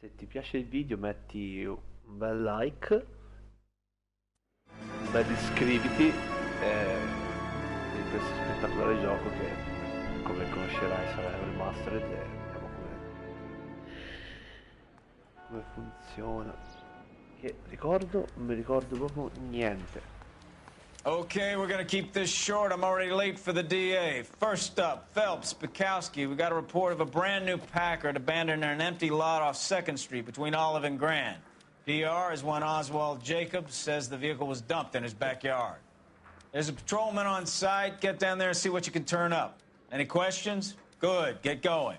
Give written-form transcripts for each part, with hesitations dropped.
Se ti piace il video metti un bel like, un bel iscriviti di questo spettacolare gioco che, come conoscerai, sarà remastered e vediamo come funziona. Che ricordo, non mi ricordo proprio niente. Okay, we're gonna keep this short. I'm already late for the DA. First up, Phelps, Bukowski. We got a report of a brand new Packard abandoned in an empty lot off 2nd Street between Olive and Grand. PR is one Oswald Jacobs says the vehicle was dumped in his backyard. There's a patrolman on site. Get down there and see what you can turn up. Any questions? Good, get going.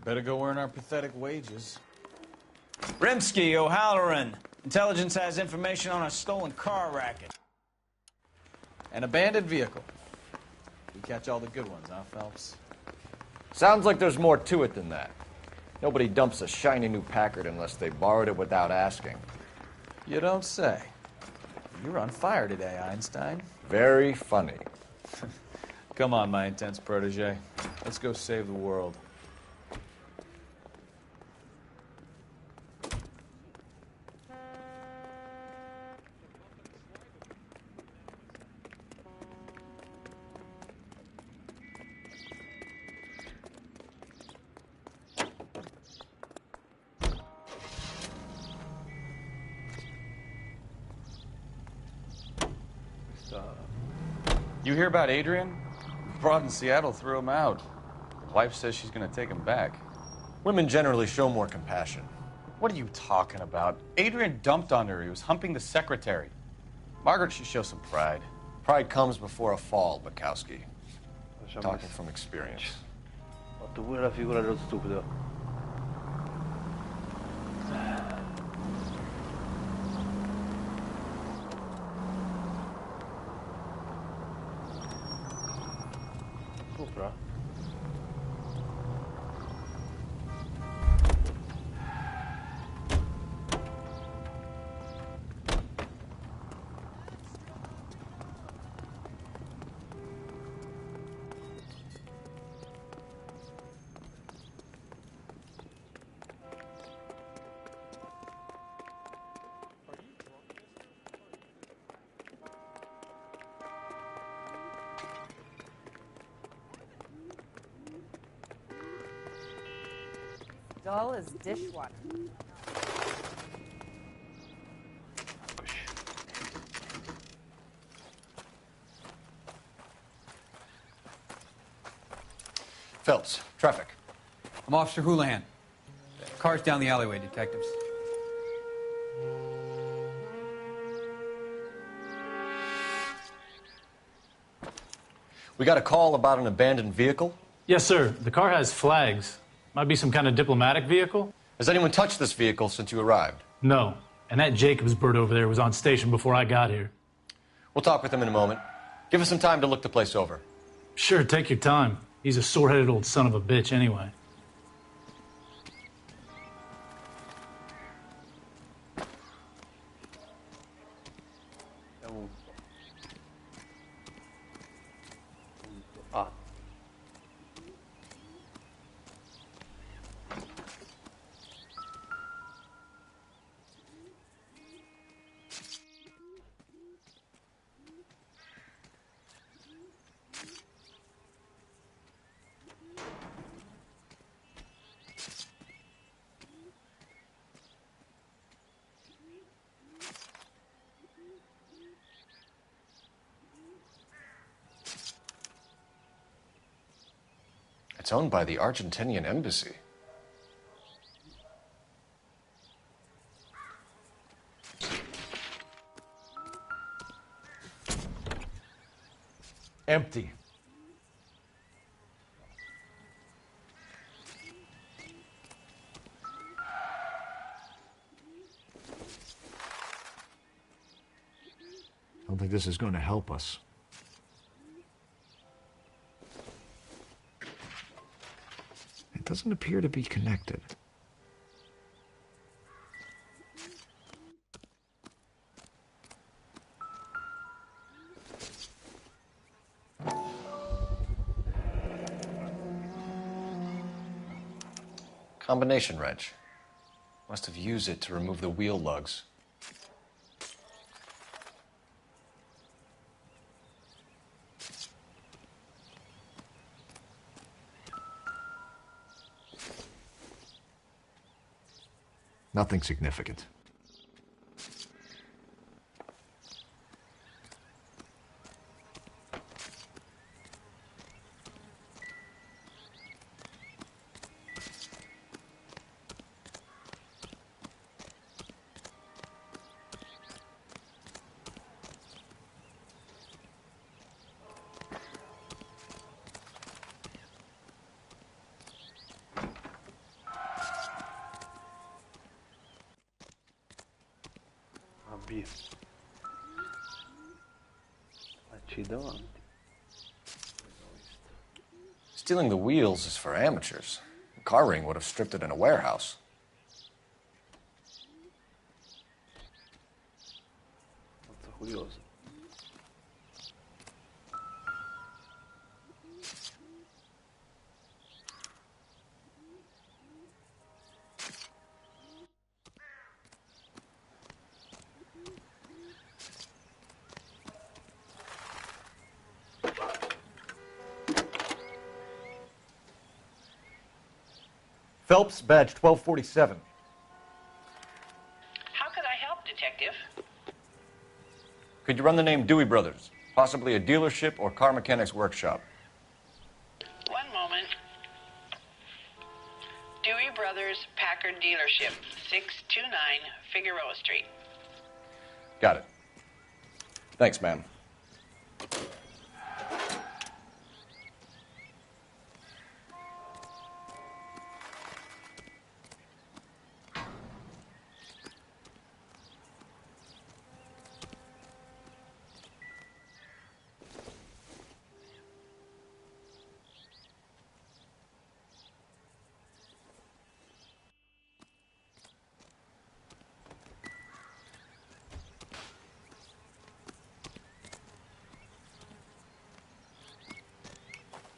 Better go earn our pathetic wages. Rimsky, O'Halloran. Intelligence has information on a stolen car racket. An abandoned vehicle. We catch all the good ones, huh, Phelps? Sounds like there's more to it than that. Nobody dumps a shiny new Packard unless they borrowed it without asking. You don't say. You're on fire today, Einstein. Very funny. Come on, my intense protege. Let's go save the world. You hear about Adrian? Broad in Seattle threw him out. His wife says she's gonna take him back. Women generally show more compassion. What are you talking about? Adrian dumped on her. He was humping the secretary. Margaret should show some pride. Pride comes before a fall, Bukowski. Lasciamo Talking from experience. Ho fatto pure la figura dello stupido. Sopra? Dull as dishwater. Phelps, traffic. I'm Officer Houlihan. Car's down the alleyway, detectives. We got a call about an abandoned vehicle. Yes, sir. The car has flags. Might be some kind of diplomatic vehicle? Has anyone touched this vehicle since you arrived? No. And that Jacobs bird over there was on station before I got here. We'll talk with him in a moment. Give us some time to look the place over. Sure, take your time. He's a sore-headed old son of a bitch anyway. Ah. It's owned by the Argentinian embassy. Empty. I don't think this is going to help us. It doesn't appear to be connected. Combination wrench. Must have used it to remove the wheel lugs. Nothing significant. Davanti. Stealing the wheels is for amateurs. A car ring would have stripped it in a warehouse. Molto curioso. Phelps, badge 1247. How could I help, Detective? Could you run the name Dewey Brothers? Possibly a dealership or car mechanic's workshop. One moment. Dewey Brothers Packard Dealership, 629 Figueroa Street. Got it. Thanks, ma'am.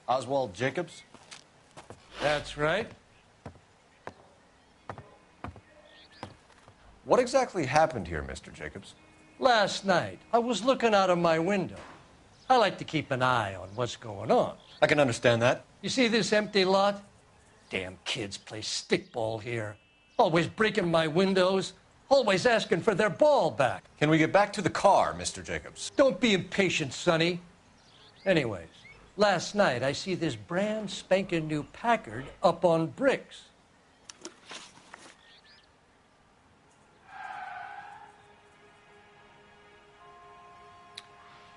Oswald Jacobs? That's right. What exactly happened here, Mr. Jacobs? Last night, I was looking out of my window. I like to keep an eye on what's going on. I can understand that. You see this empty lot? Damn kids play stickball here. Always breaking my windows. Always asking for their ball back. Can we get back to the car, Mr. Jacobs? Don't be impatient, Sonny. Anyways, last night I see this brand spanking new Packard up on bricks.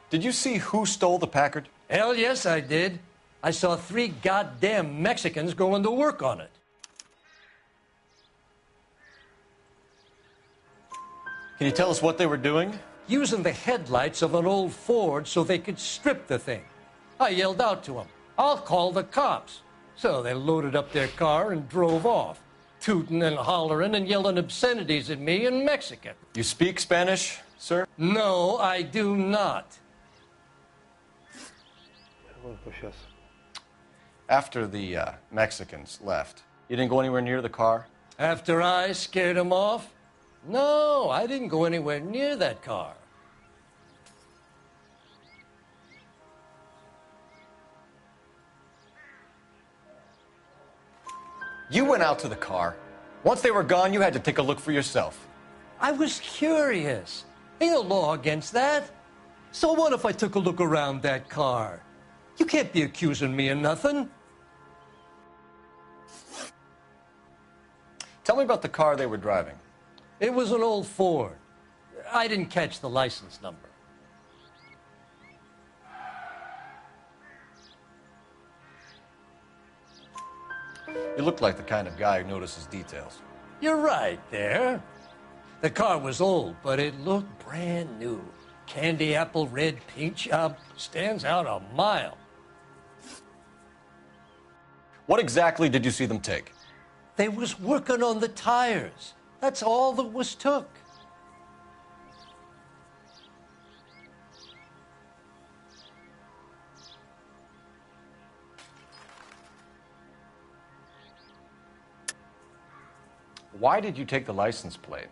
Did you see who stole the Packard? Hell yes, I did. I saw 3 goddamn Mexicans going to work on it. Can you tell us what they were doing? Using the headlights of an old Ford so they could strip the thing. I yelled out to them, "I'll call the cops." So they loaded up their car and drove off, tooting and hollering and yelling obscenities at me in Mexican. You speak Spanish, sir? No, I do not. After the Mexicans left, you didn't go anywhere near the car? After I scared them off? No, I didn't go anywhere near that car. You went out to the car. Once they were gone, you had to take a look for yourself. I was curious. Ain't no law against that. So what if I took a look around that car? You can't be accusing me of nothing. Tell me about the car they were driving. It was an old Ford. I didn't catch the license number. You look like the kind of guy who notices details. You're right there. The car was old, but it looked brand new. candy apple red paint job stands out a mile. What exactly did you see them take? They was working on the tires. That's all that was took. Why did you take the license plate?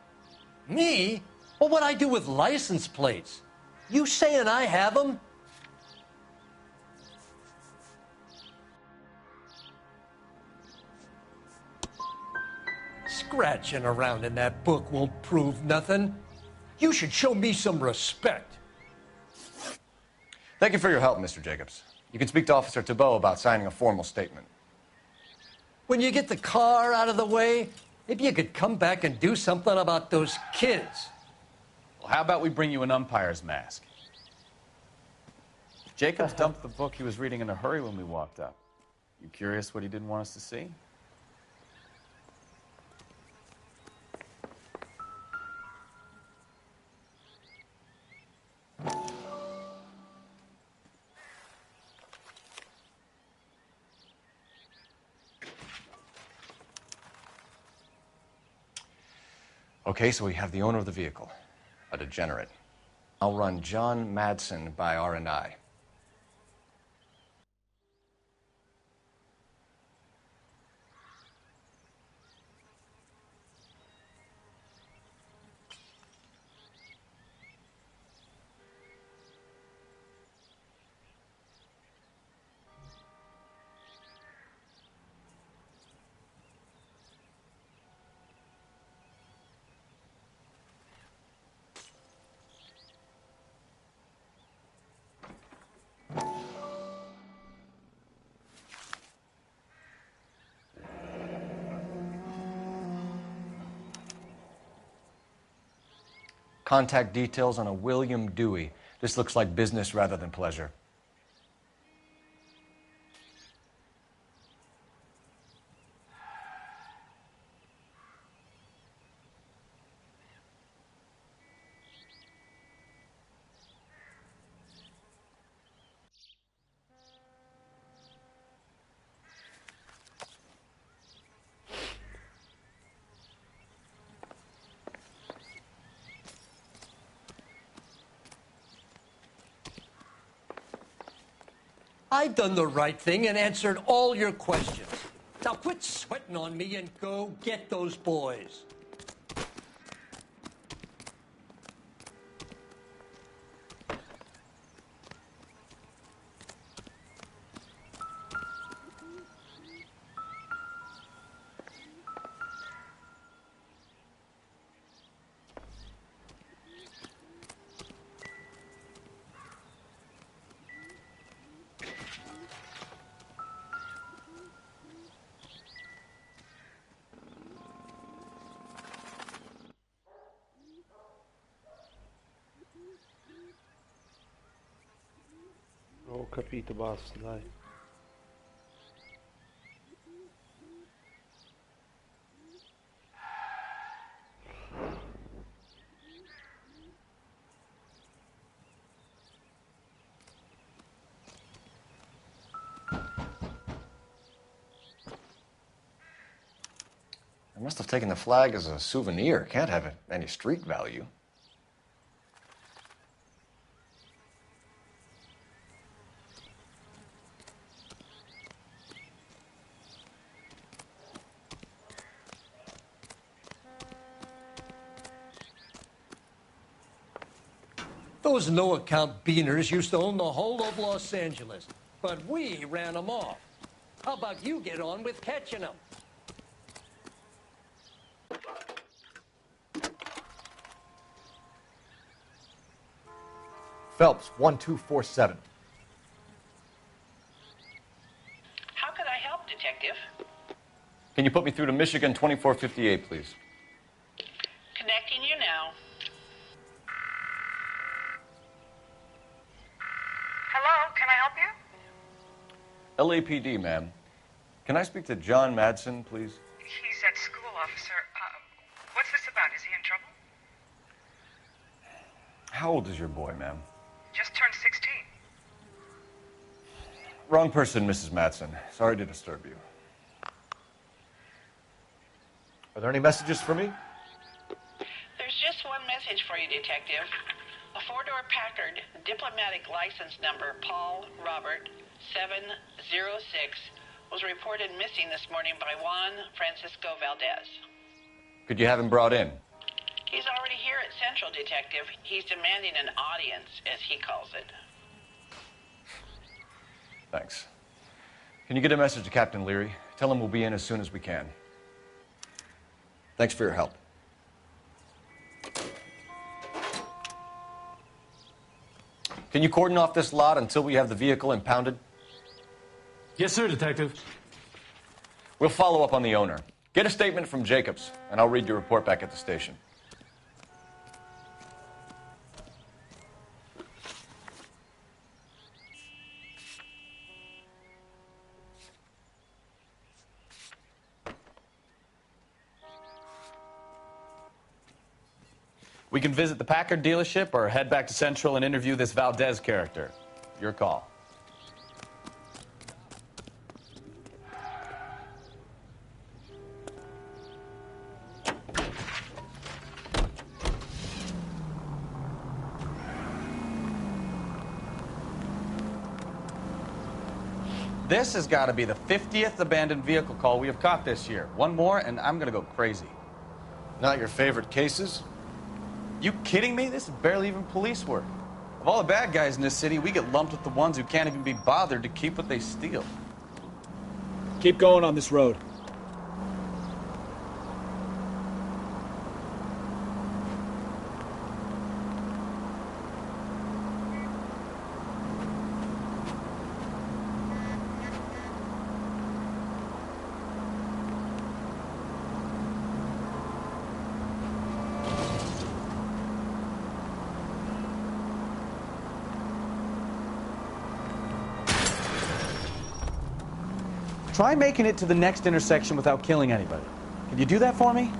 Me? Well, what'd I do with license plates? You saying I have them? Scratching around in that book won't prove nothing. You should show me some respect. Thank you for your help, Mr. Jacobs. You can speak to Officer Thibault about signing a formal statement. When you get the car out of the way, maybe you could come back and do something about those kids. Well, how about we bring you an umpire's mask? Jacobs dumped the book he was reading in a hurry when we walked up. You curious what he didn't want us to see? Okay, so we have the owner of the vehicle, a degenerate. I'll run John Madsen by R&I. Contact details on a William Dewey. This looks like business rather than pleasure. I done the right thing and answered all your questions. Now quit sweating on me and go get those boys. Ho capito, basta, dai. I must have taken the flag as a souvenir. Can't have any street value. Those no-account beaners used to own the whole of Los Angeles, but we ran them off. How about you get on with catching them? Phelps, 1247. How could I help, Detective? Can you put me through to Michigan 2458, please? Connecting you now. Hello, can I help you? LAPD, ma'am. Can I speak to John Madsen, please? He's at school, officer. What's this about? Is he in trouble? How old is your boy, ma'am? Just turned 16. Wrong person, Mrs. Matson. Sorry to disturb you. Are there any messages for me? There's just one message for you, Detective. A four-door Packard, diplomatic license number Paul Robert 706, was reported missing this morning by Juan Francisco Valdez. Could you have him brought in? He's already here at Central, Detective. He's demanding an audience, as he calls it. Thanks. Can you get a message to Captain Leary? Tell him we'll be in as soon as we can. Thanks for your help. Can you cordon off this lot until we have the vehicle impounded? Yes, sir, Detective. We'll follow up on the owner. Get a statement from Jacobs, and I'll read your report back at the station. We can visit the Packard dealership or head back to Central and interview this Valdez character. Your call. This has got to be the 50th abandoned vehicle call we have caught this year. One more, and I'm going to go crazy. Not your favorite cases? You kidding me? This is barely even police work. Of all the bad guys in this city, we get lumped with the ones who can't even be bothered to keep what they steal. Keep going on this road. Try making it to the next intersection without killing anybody. Can you do that for me?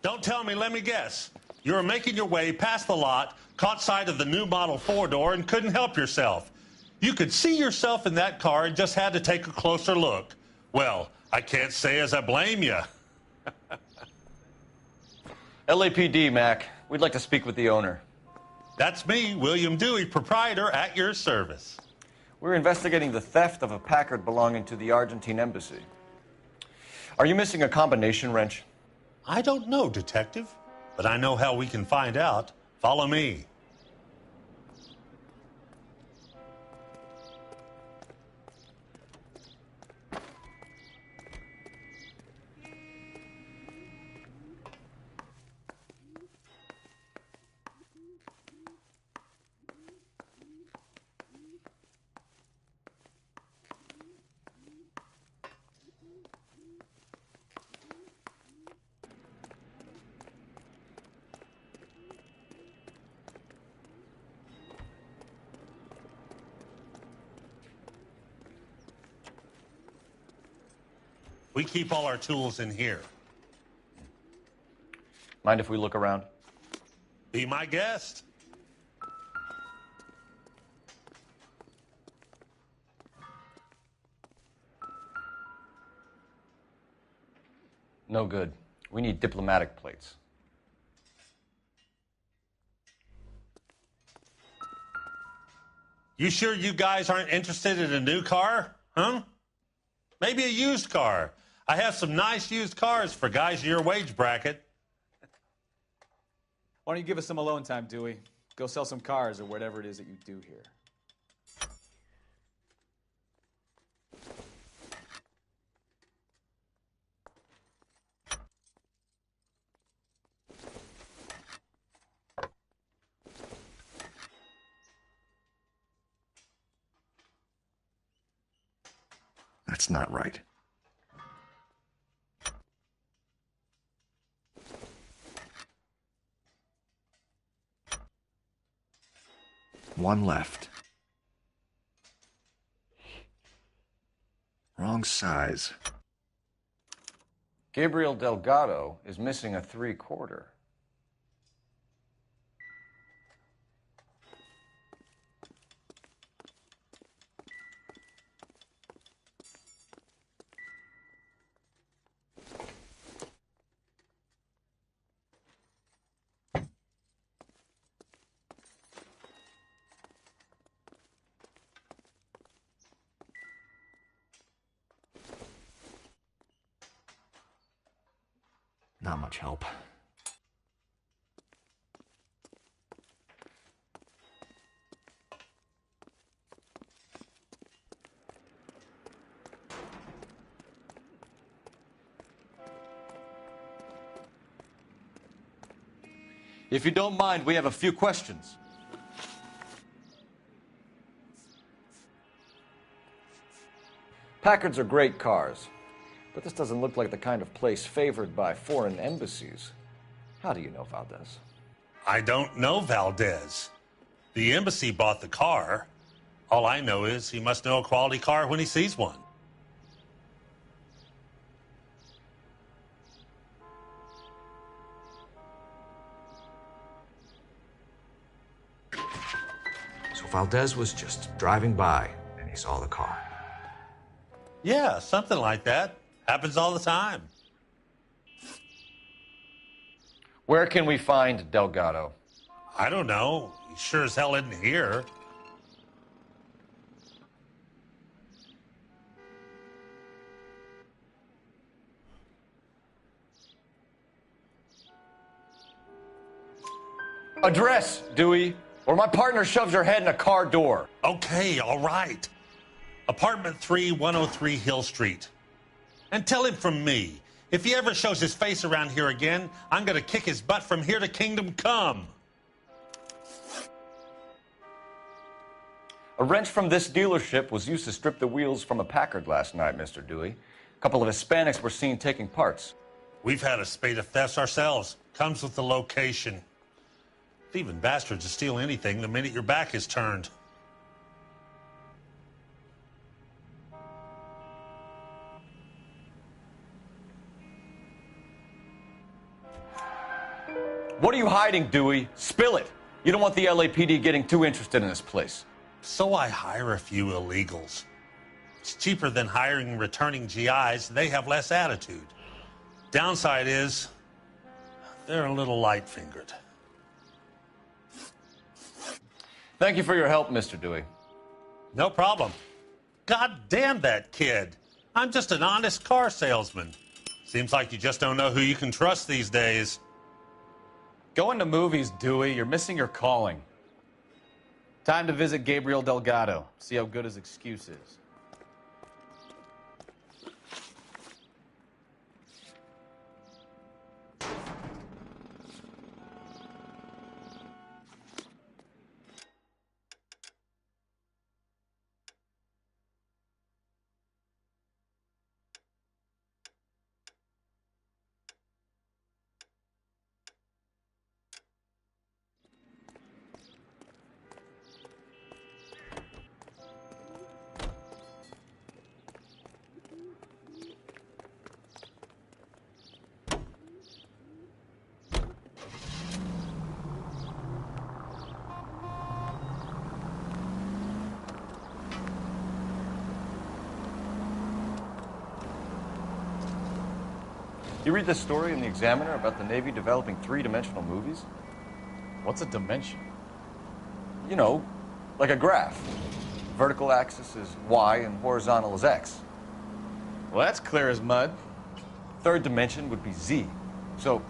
Don't tell me, let me guess. You were making your way past the lot, caught sight of the new model four-door, and couldn't help yourself. You could see yourself in that car and just had to take a closer look. Well, I can't say as I blame you. LAPD, Mac. We'd like to speak with the owner. That's me, William Dewey, proprietor, at your service. We're investigating the theft of a Packard belonging to the Argentine embassy. Are you missing a combination wrench? I don't know, Detective, but I know how we can find out. Follow me. We keep all our tools in here. Mind if we look around? Be my guest. No good. We need diplomatic plates. You sure you guys aren't interested in a new car? Huh? Maybe a used car. I have some nice used cars for guys in your wage bracket. Why don't you give us some alone time, Dewey? Go sell some cars or whatever it is that you do here. That's not right. One left. Wrong size. Gabriel Delgado is missing a 3/4. Not much help. If you don't mind, we have a few questions. Packards are great cars, but this doesn't look like the kind of place favored by foreign embassies. How do you know Valdez? I don't know Valdez. The embassy bought the car. All I know is he must know a quality car when he sees one. So Valdez was just driving by and he saw the car. Yeah, something like that. Happens all the time. Where can we find Delgado? I don't know. He sure as hell isn't here. Address, Dewey, or my partner shoves her head in a car door. Okay, all right. Apartment 3, 103 Hill Street. And tell him from me, if he ever shows his face around here again, I'm going to kick his butt from here to kingdom come. A wrench from this dealership was used to strip the wheels from a Packard last night, Mr. Dewey. A couple of Hispanics were seen taking parts. We've had a spate of thefts ourselves. Comes with the location. Thieving bastards will steal anything the minute your back is turned. What are you hiding, Dewey? Spill it. You don't want the LAPD getting too interested in this place. So I hire a few illegals. It's cheaper than hiring returning GIs. They have less attitude. Downside is, they're a little light-fingered. Thank you for your help, Mr. Dewey. No problem. God damn that kid. I'm just an honest car salesman. Seems like you just don't know who you can trust these days. Going to movies, Dewey. You're missing your calling. Time to visit Gabriel Delgado. See how good his excuse is. You read this story in the Examiner about the Navy developing three-dimensional movies? What's a dimension? You know, like a graph. Vertical axis is Y and horizontal is X. Well, that's clear as mud. Third dimension would be Z. So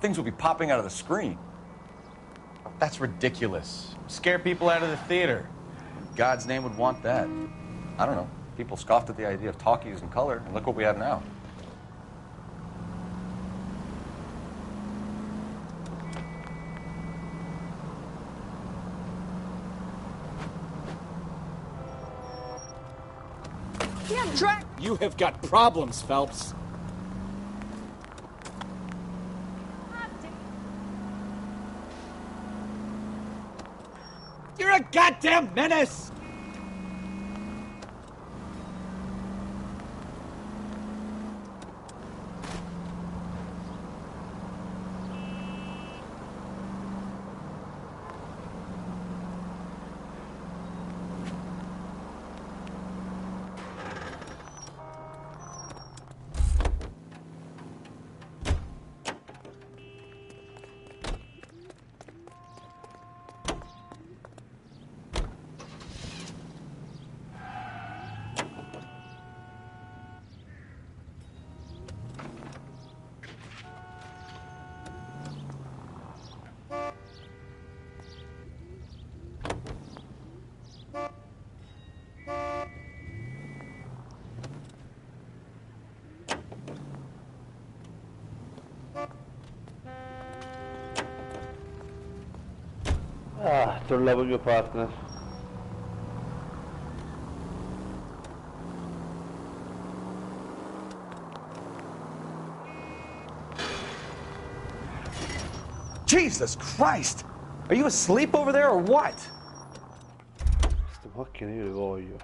things will be popping out of the screen. That's ridiculous. Scare people out of the theater. In God's name would want that. I don't know. People scoffed at the idea of talkies in color, and look what we have now. Damn Track! You have got problems, Phelps. You're a goddamn menace! Ah, trollavo il mio partner. Jesus Christ! Are you asleep over there or what? Queste macchine io le voglio.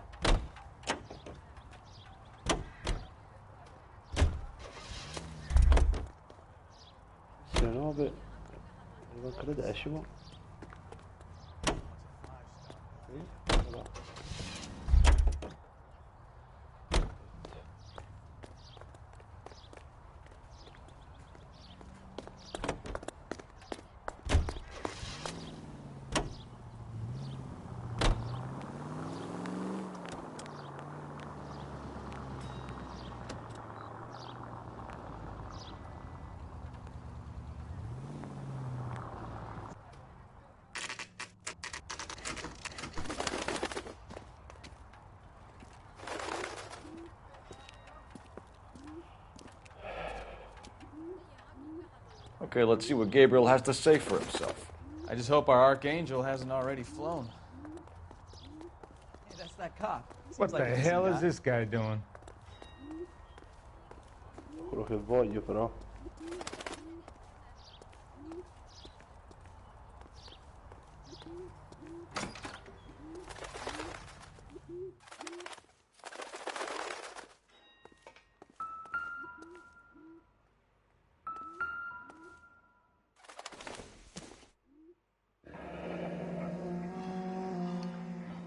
Sì, 9. Manca il decimo. Sì, voilà. Okay, let's see what Gabriel has to say for himself. I just hope our archangel hasn't already flown. Hey, that's that cop. What the hell is this guy doing? Quello che voglio però.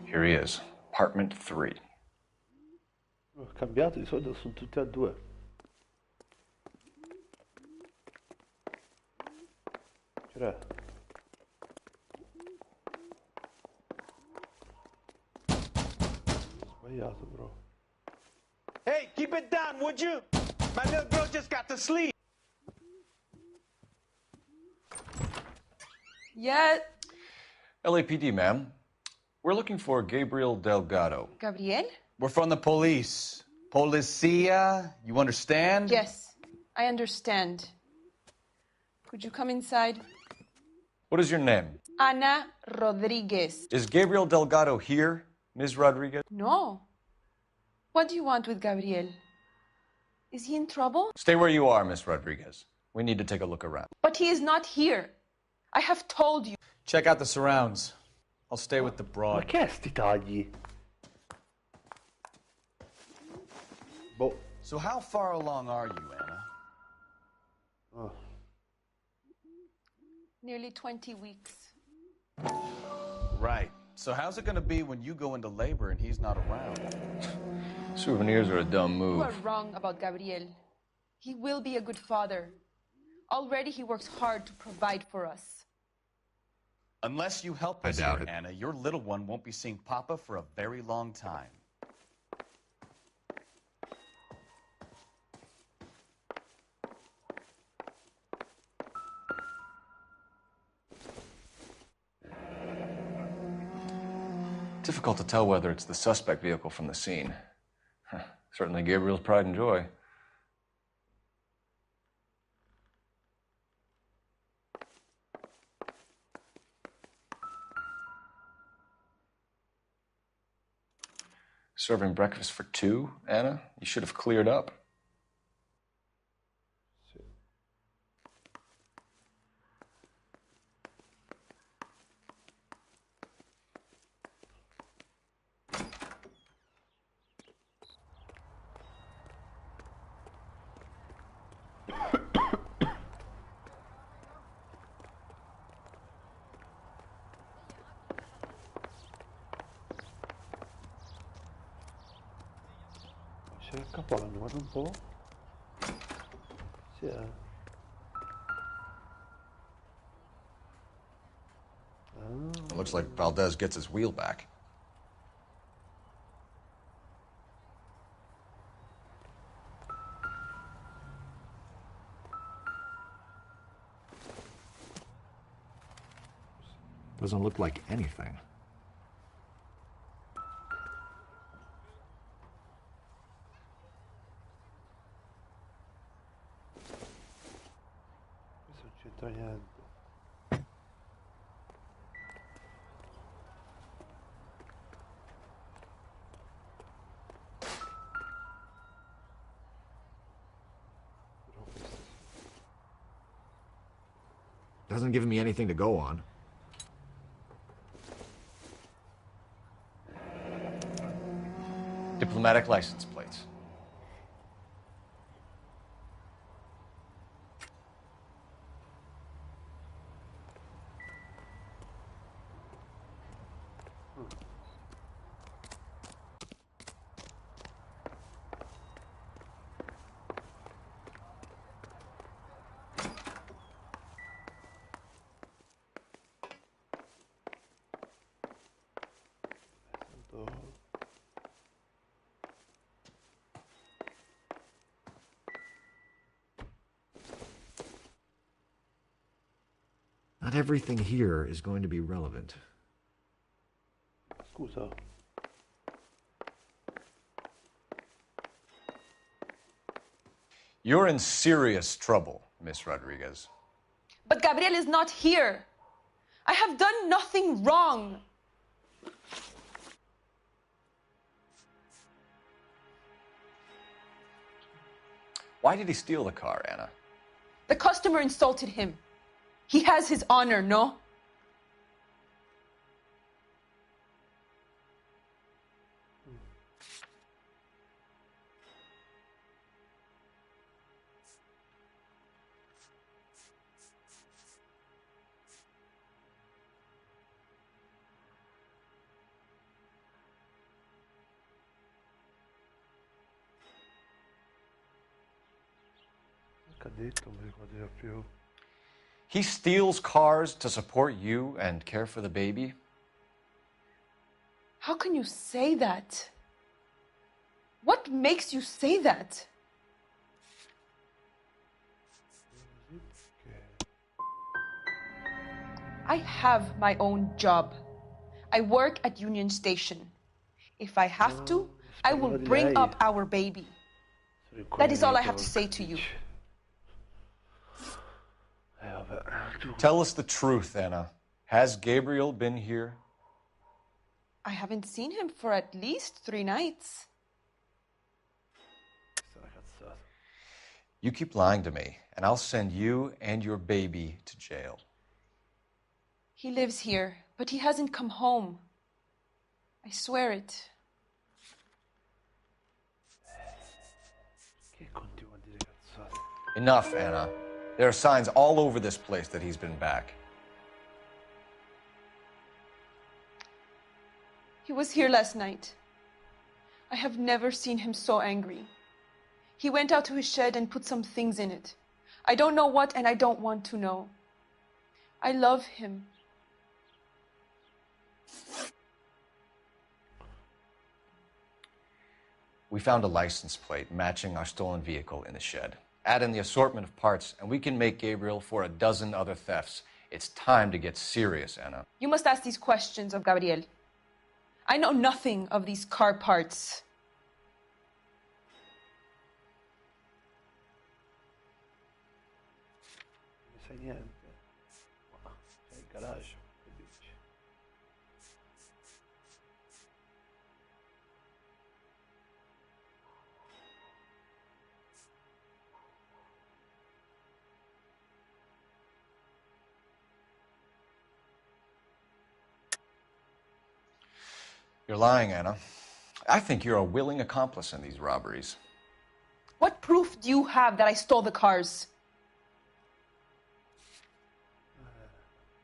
Here he is, apartment 3. Ho cambiato, di solito sono tutti a 2. C'era. Sbagliato, bro. Hey, keep it down, would you? My little girl just got to sleep. Yeah. LAPD, ma'am. We're looking for Gabriel Delgado. Gabriel? We're from the police. Policia, you understand? Yes, I understand. Could you come inside? What is your name? Ana Rodriguez. Is Gabriel Delgado here, Ms. Rodriguez? No. What do you want with Gabriel? Is he in trouble? Stay where you are, Ms. Rodriguez. We need to take a look around. But he is not here. I have told you. Check out the surrounds. I'll stay with the Ma broad. che è sti tagli? Boh. So how far along are you, Anna? Oh. Nearly 20 weeks. Right. So how's it going to be when you go into labor and he's not around? Souvenirs are a dumb move. You are wrong about Gabriel. He will be a good father. Already he works hard to provide for us. Unless you help us here, Anna, your little one won't be seeing Papa for a very long time. Difficult to tell whether it's the suspect vehicle from the scene. Certainly Gabriel's pride and joy. Serving breakfast for two, Anna? You should have cleared up. C'è il capanno, guarda un po'. Sì, It looks like Valdez gets his wheel back. Doesn't look like anything. Questo non c'entra niente. Doesn't give me anything to go on. Diplomatic license plates. Not everything here is going to be relevant. Scusa. You're in serious trouble, Miss Rodriguez. But Gabriel is not here. I have done nothing wrong. Why did he steal the car, Anna? The customer insulted him. He has his honor, no? Che ha detto? Non mi ricordo più. He steals cars to support you and care for the baby? How can you say that? What makes you say that? I have my own job. I work at Union Station. If I have to, I will bring up our baby. That is all I have to say to you. Tell us the truth, Anna. Has Gabriel been here? I haven't seen him for at least 3 nights. You keep lying to me, and I'll send you and your baby to jail. He lives here, but he hasn't come home. I swear it. Enough, Anna. There are signs all over this place that he's been back. He was here last night. I have never seen him so angry. He went out to his shed and put some things in it. I don't know what, and I don't want to know. I love him. We found a license plate matching our stolen vehicle in the shed. Add in the assortment of parts, and we can make Gabriel for a dozen other thefts. It's time to get serious, Anna. You must ask these questions of Gabriel. I know nothing of these car parts. Non sai niente. C'è il garage. Che dici? You're lying, Anna. I think you're a willing accomplice in these robberies. What proof do you have that I stole the cars?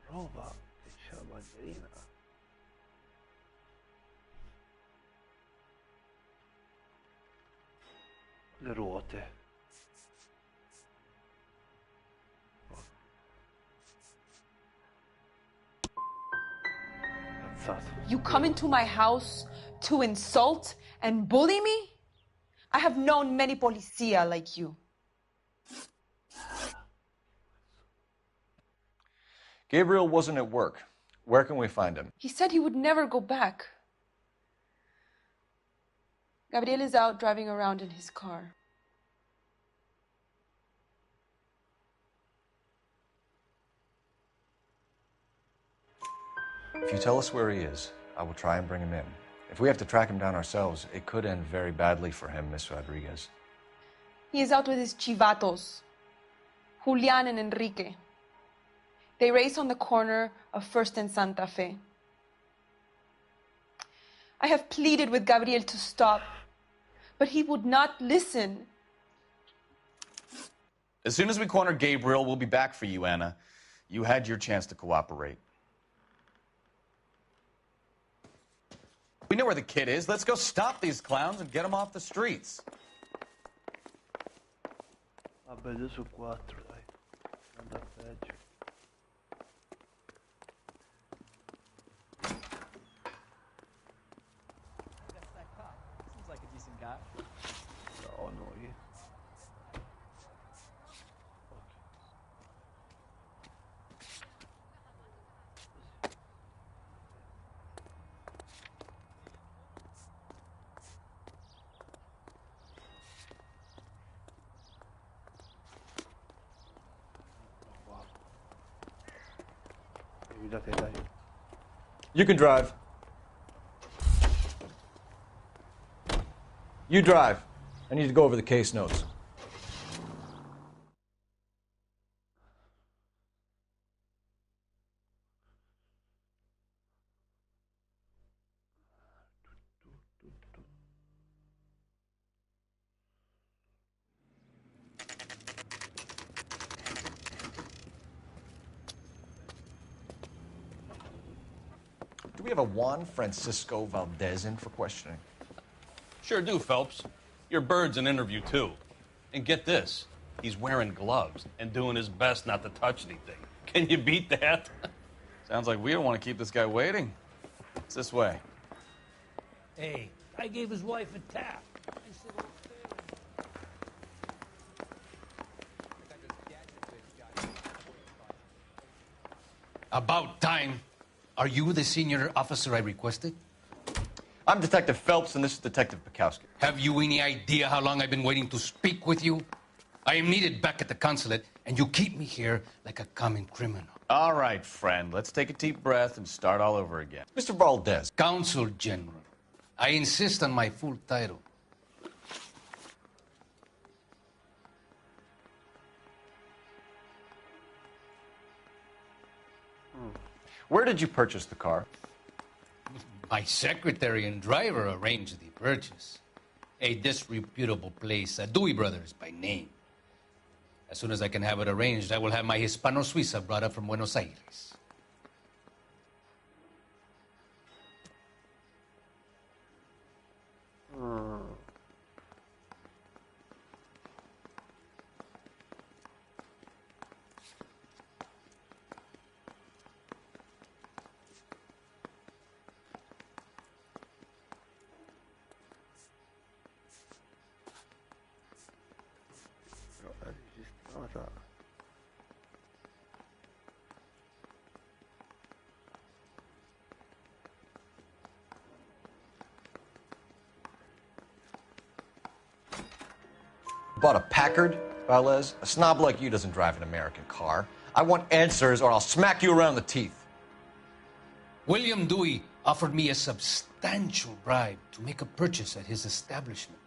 Roba che c'è la ballerina. Le ruote. Cazzato. You come into my house to insult and bully me? I have known many policia like you. Gabriel wasn't at work. Where can we find him? He said he would never go back. Gabriel is out driving around in his car. If you tell us where he is, I will try and bring him in. If we have to track him down ourselves, it could end very badly for him, Miss Rodriguez. He is out with his chivatos, Julian and Enrique. They race on the corner of First and Santa Fe. I have pleaded with Gabriel to stop, but he would not listen. As soon as we corner Gabriel, we'll be back for you, Anna. You had your chance to cooperate. We know where the kid is. Let's go stop these clowns and get them off the streets. Vabbè, 2 su 4, dai. Andrà peggio. Seems like a decent guy. No, noi. You can drive. You drive. I need to go over the case notes. Do we have a Juan Francisco Valdez in for questioning? Sure do, Phelps. Your bird's an interview, too. And get this, he's wearing gloves and doing his best not to touch anything. Can you beat that? Sounds like we don't want to keep this guy waiting. It's this way. Hey, I gave his wife a tap. I said, About time. Are you the senior officer I requested? I'm Detective Phelps, and this is Detective Bukowski. Have you any idea how long I've been waiting to speak with you? I am needed back at the consulate, and you keep me here like a common criminal. All right, friend. Let's take a deep breath and start all over again. Mr. Valdez. Consul General. I insist on my full title. Where did you purchase the car? My secretary and driver arranged the purchase. A disreputable place, Dewey Brothers by name. As soon as I can have it arranged, I will have my Hispano Suiza brought up from Buenos Aires. Bought a Packard, Valdez? A snob like you doesn't drive an American car. I want answers or I'll smack you around the teeth. William Dewey offered me a substantial bribe to make a purchase at his establishment.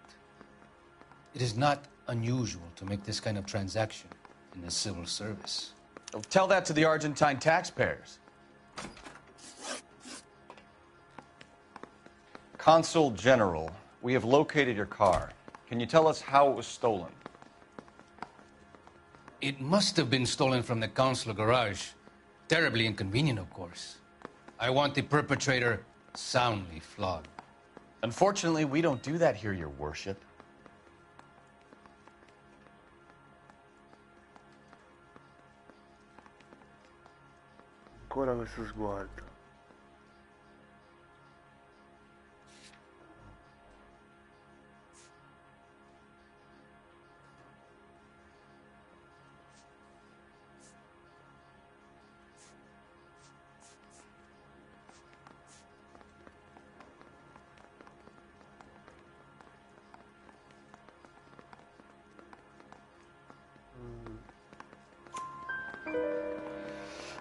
It is not unusual to make this kind of transaction in the civil service. Well, tell that to the Argentine taxpayers. Consul General, we have located your car. Can you tell us how it was stolen? It must have been stolen from the consular garage. Terribly inconvenient, of course. I want the perpetrator soundly flogged. Unfortunately, we don't do that here, Your Worship. Ancora questo sguardo.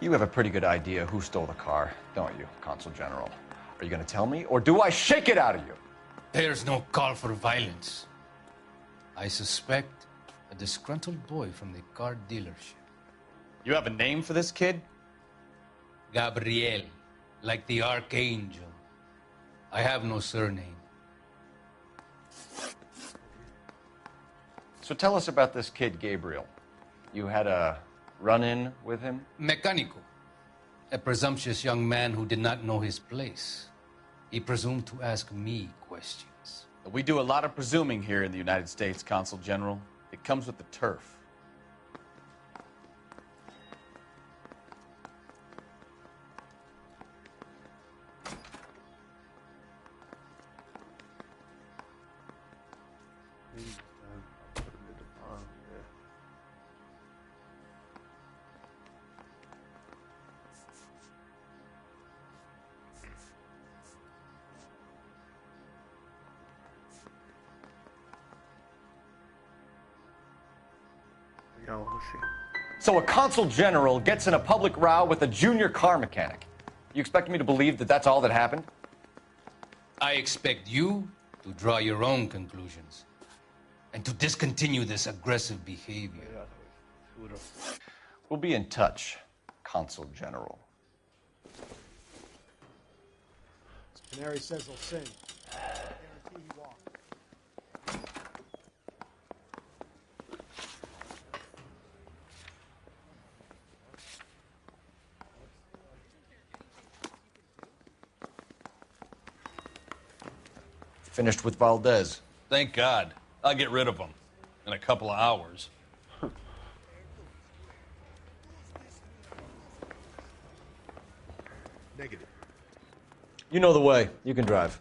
You have a pretty good idea who stole the car, don't you, Consul General? Are you going to tell me, or do I shake it out of you? There's no call for violence. I suspect a disgruntled boy from the car dealership. You have a name for this kid? Gabriel, like the archangel. I have no surname. So tell us about this kid, Gabriel. You had a run-in with him? Mecánico. A presumptuous young man who did not know his place. He presumed to ask me questions. We do a lot of presuming here in the United States, Consul General. It comes with the turf. So a consul general gets in a public row with a junior car mechanic. You expect me to believe that that's all that happened? I expect you to draw your own conclusions and to discontinue this aggressive behavior. We'll be in touch, Consul General. Canary says he'll sing. I guarantee he won't. Finished with Valdez. Thank God. I'll get rid of him in a couple of hours. Negative. You know the way. You can drive.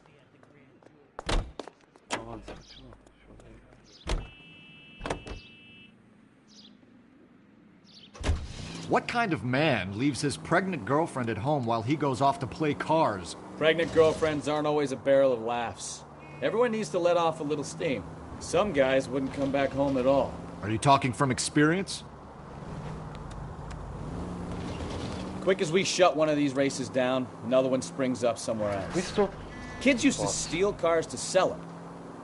What kind of man leaves his pregnant girlfriend at home while he goes off to play cars? Pregnant girlfriends aren't always a barrel of laughs. Everyone needs to let off a little steam. Some guys wouldn't come back home at all. Are you talking from experience? Quick as we shut one of these races down, another one springs up somewhere else. Kids used to steal cars to sell them.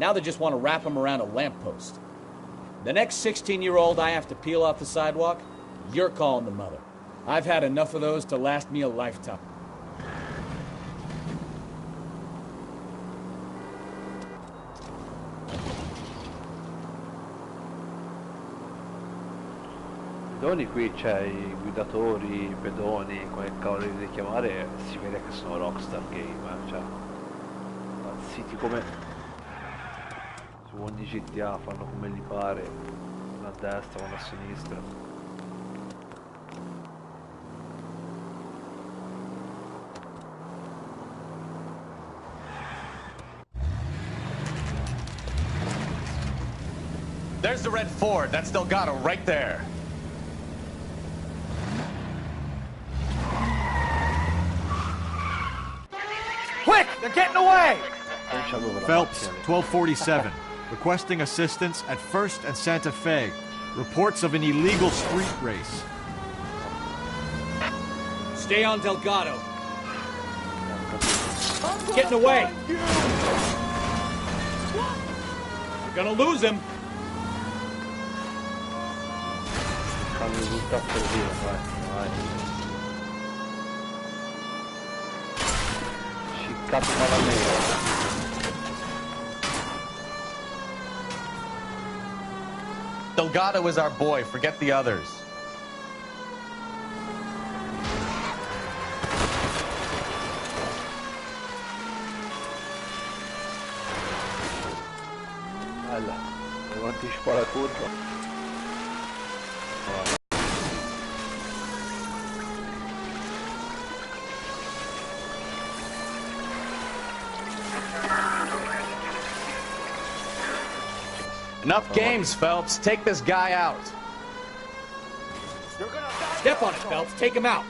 Now they just want to wrap them around a lamppost. The next 16-year-old I have to peel off the sidewalk, you're calling the mother. I've had enough of those to last me a lifetime. Pedoni qui c'è i guidatori, i pedoni, come cavolo li devi chiamare, si vede che sono Rockstar Game, cioè impazziti come su ogni GTA, fanno come gli pare, una a destra, una a sinistra. There's the red Ford. That's Delgado right there. Quick! They're getting away! Phelps, 1247. Requesting assistance at 1st and Santa Fe. Reports of an illegal street race. Stay on Delgado. Getting away. You're gonna lose him. Fammi buttare per via, vai. Ci cappa la nera. Delgado is our boy. Forget the others. Bella, devo anticipare la curva. Enough games, Phelps. Take this guy out. Step on it, Phelps. Take him out.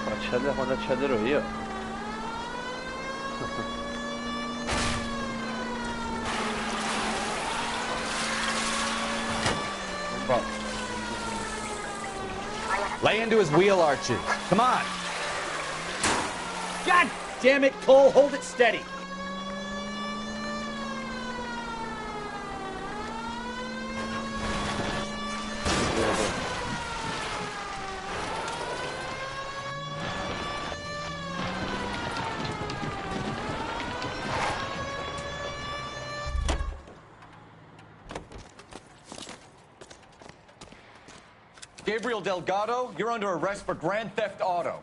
Accende quando accenderò io. Lay into his wheel arches. Come on. God damn it, Cole. Hold it steady. Gabriel Delgado, you're under arrest for grand theft auto.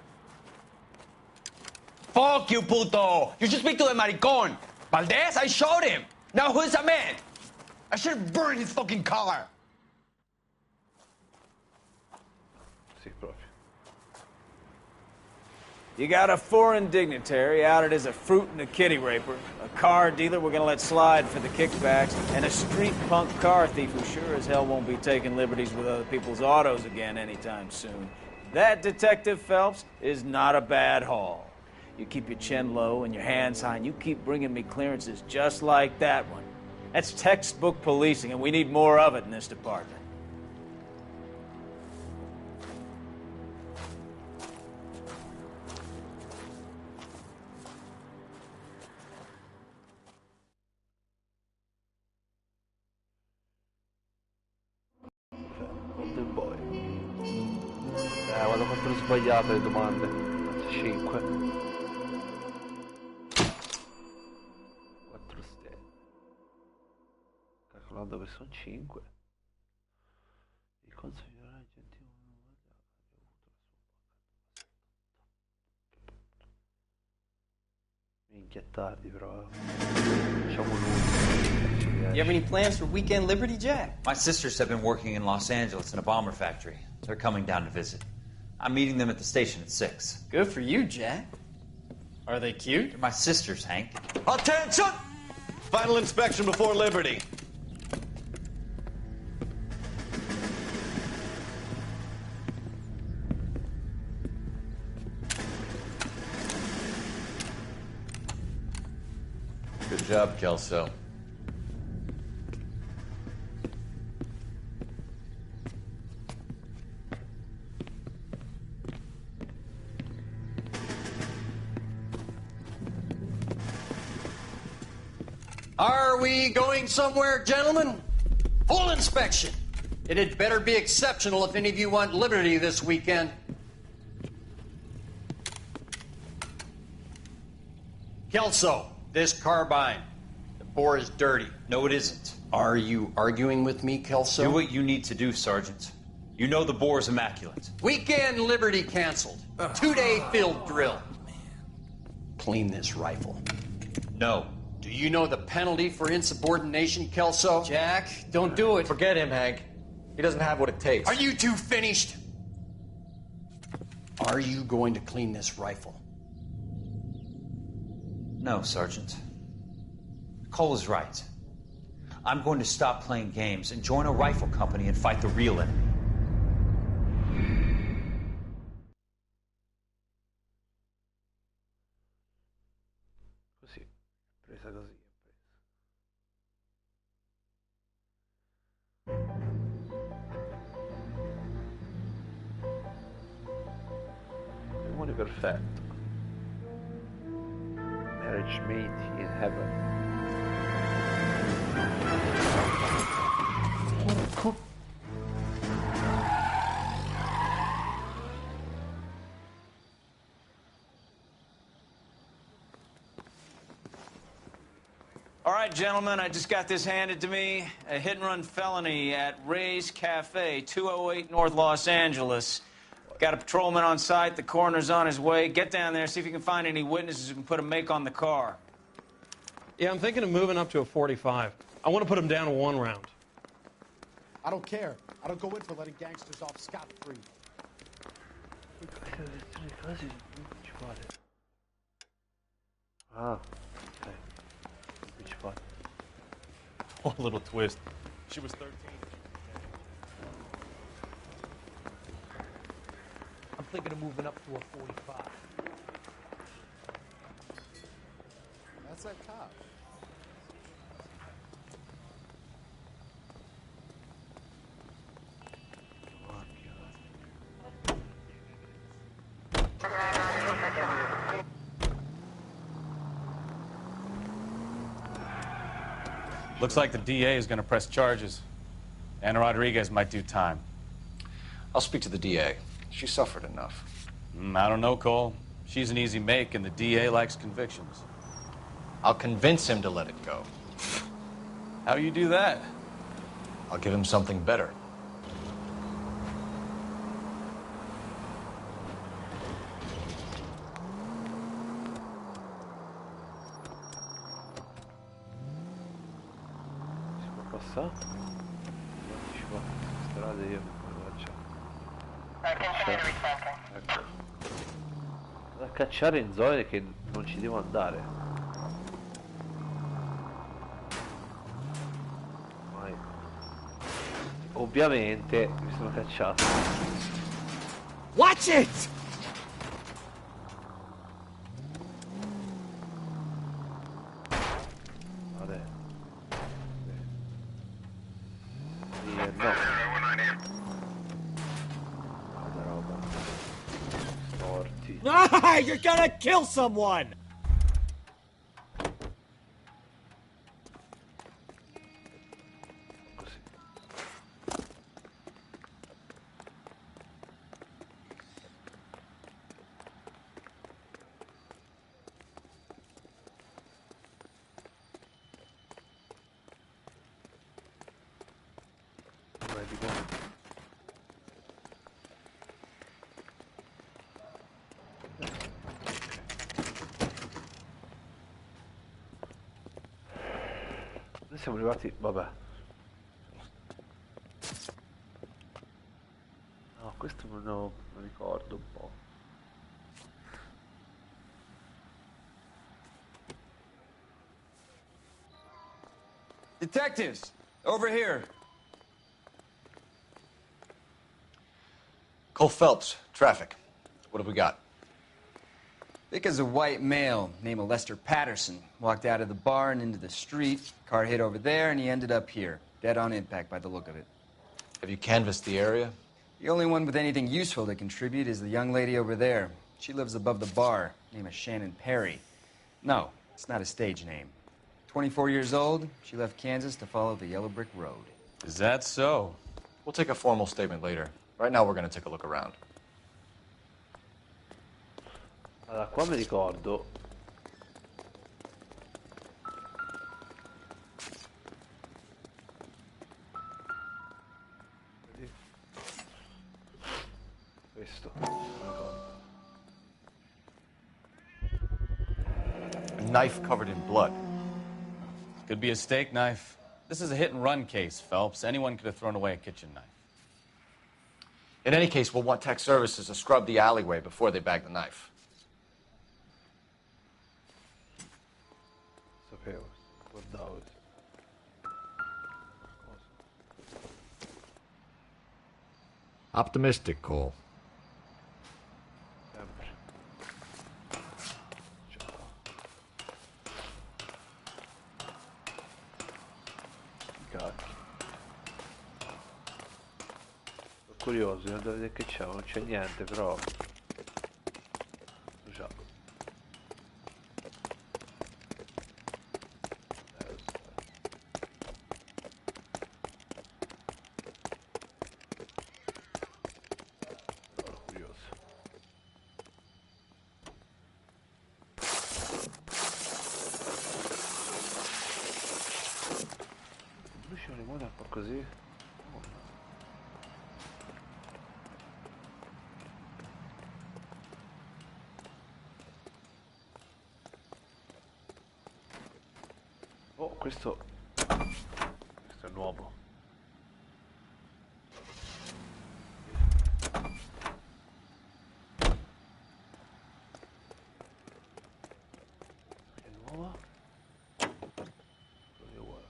Fuck you, puto! You should speak to the maricón. Valdez, I showed him. Now who's the man? I should have burned his fucking car. Sì, proprio. You got a foreign dignitary outed as a fruit and a kitty raper, a car dealer we're gonna let slide for the kickbacks, and a street punk car thief who sure as hell won't be taking liberties with other people's autos again anytime soon. That, Detective Phelps, is not a bad haul. You keep your chin low and your hands high, and you keep bringing me clearances just like that one. That's textbook policing, and we need more of it in this department. Vado contro sbagliato le domande. 5. 4 stelle. Calcolando che sono 5. Il consigliere agenti minchia tardi però. Facciamo l'ultimo. You have any plans for weekend liberty, Jack? My sisters have been working in Los Angeles in a bomber factory. They're coming down to visit. I'm meeting them at the station at 6. Good for you, Jack. Are they cute? They're my sisters, Hank. Attention! Final inspection before liberty. Good job, Kelso. Are we going somewhere, gentlemen? Full inspection. It had better be exceptional if any of you want liberty this weekend. Kelso, this carbine. The bore is dirty. No, it isn't. Are you arguing with me, Kelso? Do what you need to do, Sergeant. You know the bore is immaculate. Weekend liberty canceled. 2-day field drill. Clean this rifle. No. Do you know the penalty for insubordination, Kelso? Jack, don't do it. Forget him, Hank. He doesn't have what it takes. Are you two finished? Are you going to clean this rifle? No, Sergeant. Cole is right. I'm going to stop playing games and join a rifle company and fight the real enemy. Così, presa così. Limone perfetto. Marriage made in heaven. Porco. All right, right, gentlemen, I just got this handed to me. A hit-and-run felony at Ray's Cafe, 208 North Los Angeles. Got a patrolman on site. The coroner's on his way. Get down there, see if you can find any witnesses who can put a make on the car. Yeah, I'm thinking of moving up to a 45. I want to put him down to 1 round. I don't care. I don't go in for letting gangsters off scot-free. Ah, ok. Principale. Oh, a little twist. She was 13. I'm thinking of moving up to a 45. That's that cop. Looks like the DA is going to press charges. Anna Rodriguez might do time. I'll speak to the DA. She suffered enough. I don't know, Cole. She's an easy make, and the DA likes convictions. I'll convince him to let it go. How do you do that? I'll give him something better. Passare? Non ci va. Strade io ecco. Da cacciare in zone che non ci devo andare. Vai. Ovviamente mi sono cacciato. Watch it! Vabbè. No. Guarda roba. Storti. Ah, you're gonna kill someone! Noi siamo arrivati, vabbè. No, questo non lo ricordo un po'. Detectives, over here. Cole Phelps, traffic. What have we got? Because a white male named Lester Patterson walked out of the bar and into the street. Car hit over there, and he ended up here. Dead on impact by the look of it. Have you canvassed the area? The only one with anything useful to contribute is the young lady over there. She lives above the bar. Name is Shannon Perry. No, it's not a stage name. 24 years old, she left Kansas to follow the Yellow Brick Road. Is that so? We'll take a formal statement later. Right now, we're going to take a look around. Allora, qua mi ricordo. Questo. A knife covered in blood. Could be a steak knife. This is a hit-and-run case, Phelps. Anyone could have thrown away a kitchen knife. In any case, we'll want tech services to scrub the alleyway before they bag the knife. Sapevo, guardavo. Optimistic, Cole. Sempre. Cacchio. Sono curioso, devo vedere che c'è, non c'è niente però. Già. non è un po' così? Oh, questo è nuovo. È nuova? È uguale.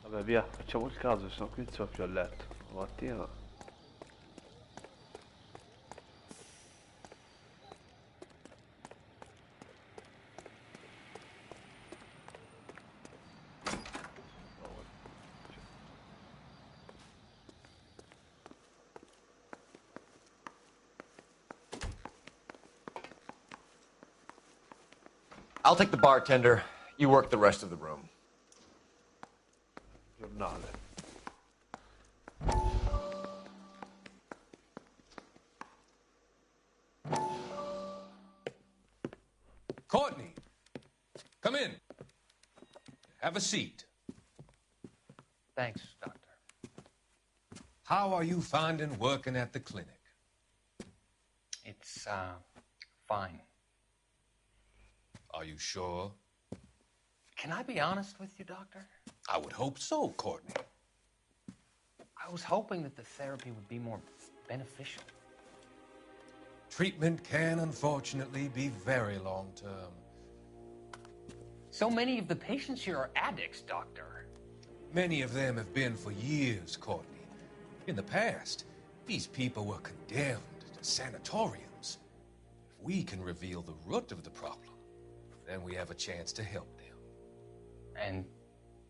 Vabbè, via, facciamo il caso, se no qui non siamo più a letto. La mattina. I'll take the bartender. You work the rest of the room. Giornale. Courtney, come in. Have a seat. Thanks, Doctor. How are you finding working at the clinic? It's, fine. Are you sure? Can I be honest with you, Doctor? I would hope so, Courtney. I was hoping that the therapy would be more beneficial. Treatment can, unfortunately, be very long-term. So many of the patients here are addicts, Doctor. Many of them have been for years, Courtney. In the past, these people were condemned to sanatoriums. If we can reveal the root of the problem, then we have a chance to help them. And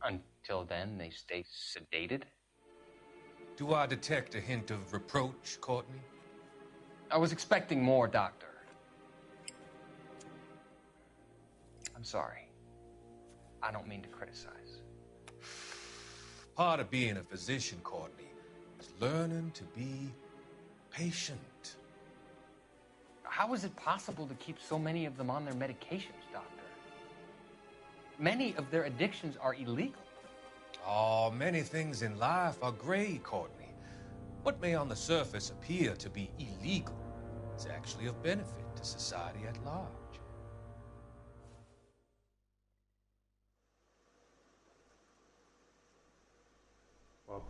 until then, they stay sedated? Do I detect a hint of reproach, Courtney? I was expecting more, Doctor. I'm sorry. I don't mean to criticize. Part of being a physician, Courtney, is learning to be patient. How is it possible to keep so many of them on their medications, Doctor? Many of their addictions are illegal. Oh, many things in life are gray, Courtney. What may on the surface appear to be illegal is actually of benefit to society at large. Wow.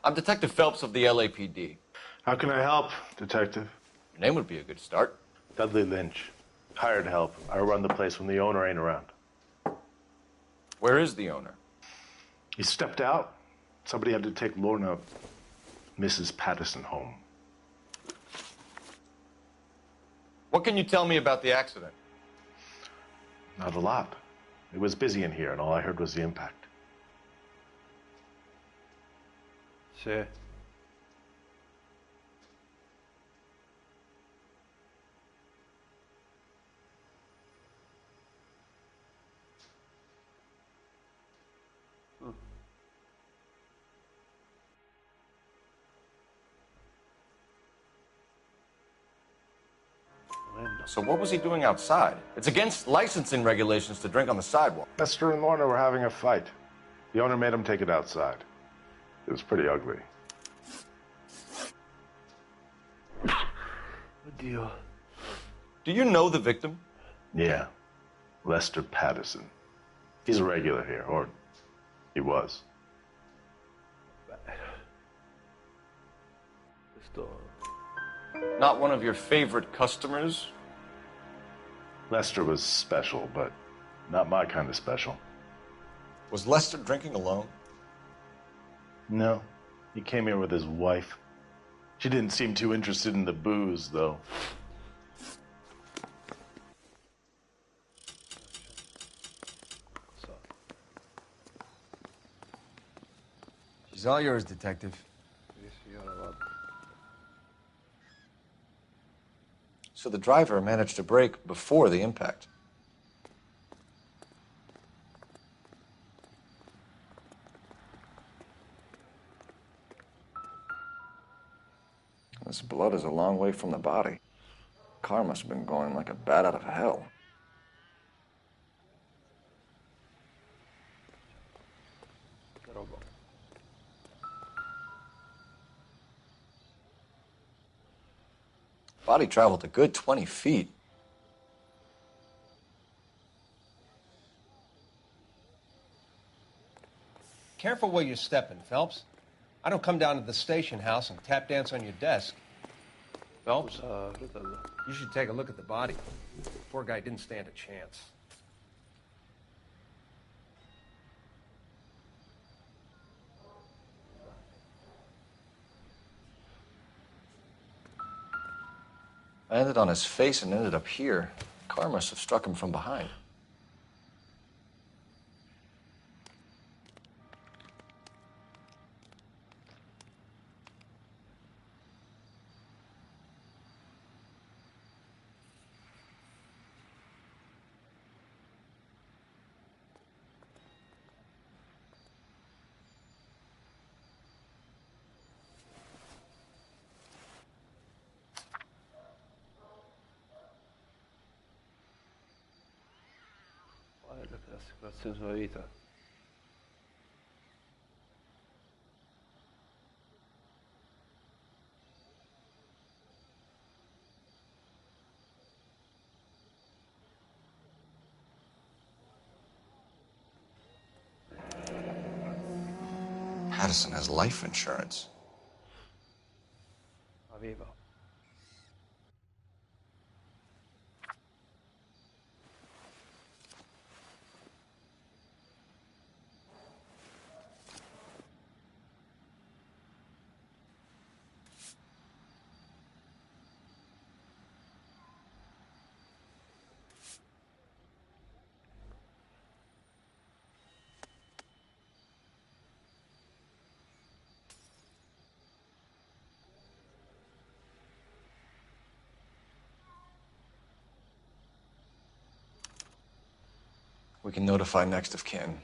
I'm Detective Phelps of the LAPD. How can I help, Detective? Your name would be a good start. Dudley Lynch. Hired help. I run the place when the owner ain't around. Where is the owner? He stepped out. Somebody had to take Lorna, Mrs. Patterson, home. What can you tell me about the accident? Not a lot. It was busy in here, and all I heard was the impact. Sì. So what was he doing outside? It's against licensing regulations to drink on the sidewalk. Lester and Lorna were having a fight. The owner made him take it outside. It was pretty ugly. Oddio. Do you know the victim? Yeah. Lester Patterson. He's a regular here, or he was. Not one of your favorite customers? Lester was special, but not my kind of special. Was Lester drinking alone? No. He came here with his wife. She didn't seem too interested in the booze, though. She's all yours, Detective. So the driver managed to brake before the impact. This blood is a long way from the body. Car must have been going like a bat out of hell. Body traveled a good 20 feet. Careful where you're stepping, Phelps. I don't come down to the station house and tap dance on your desk. Phelps, you should take a look at the body. Poor guy didn't stand a chance. I landed on his face and ended up here. The car must have struck him from behind. L'assicurazione sulla vita. Patterson has life insurance. Aveva. We can notify next of kin.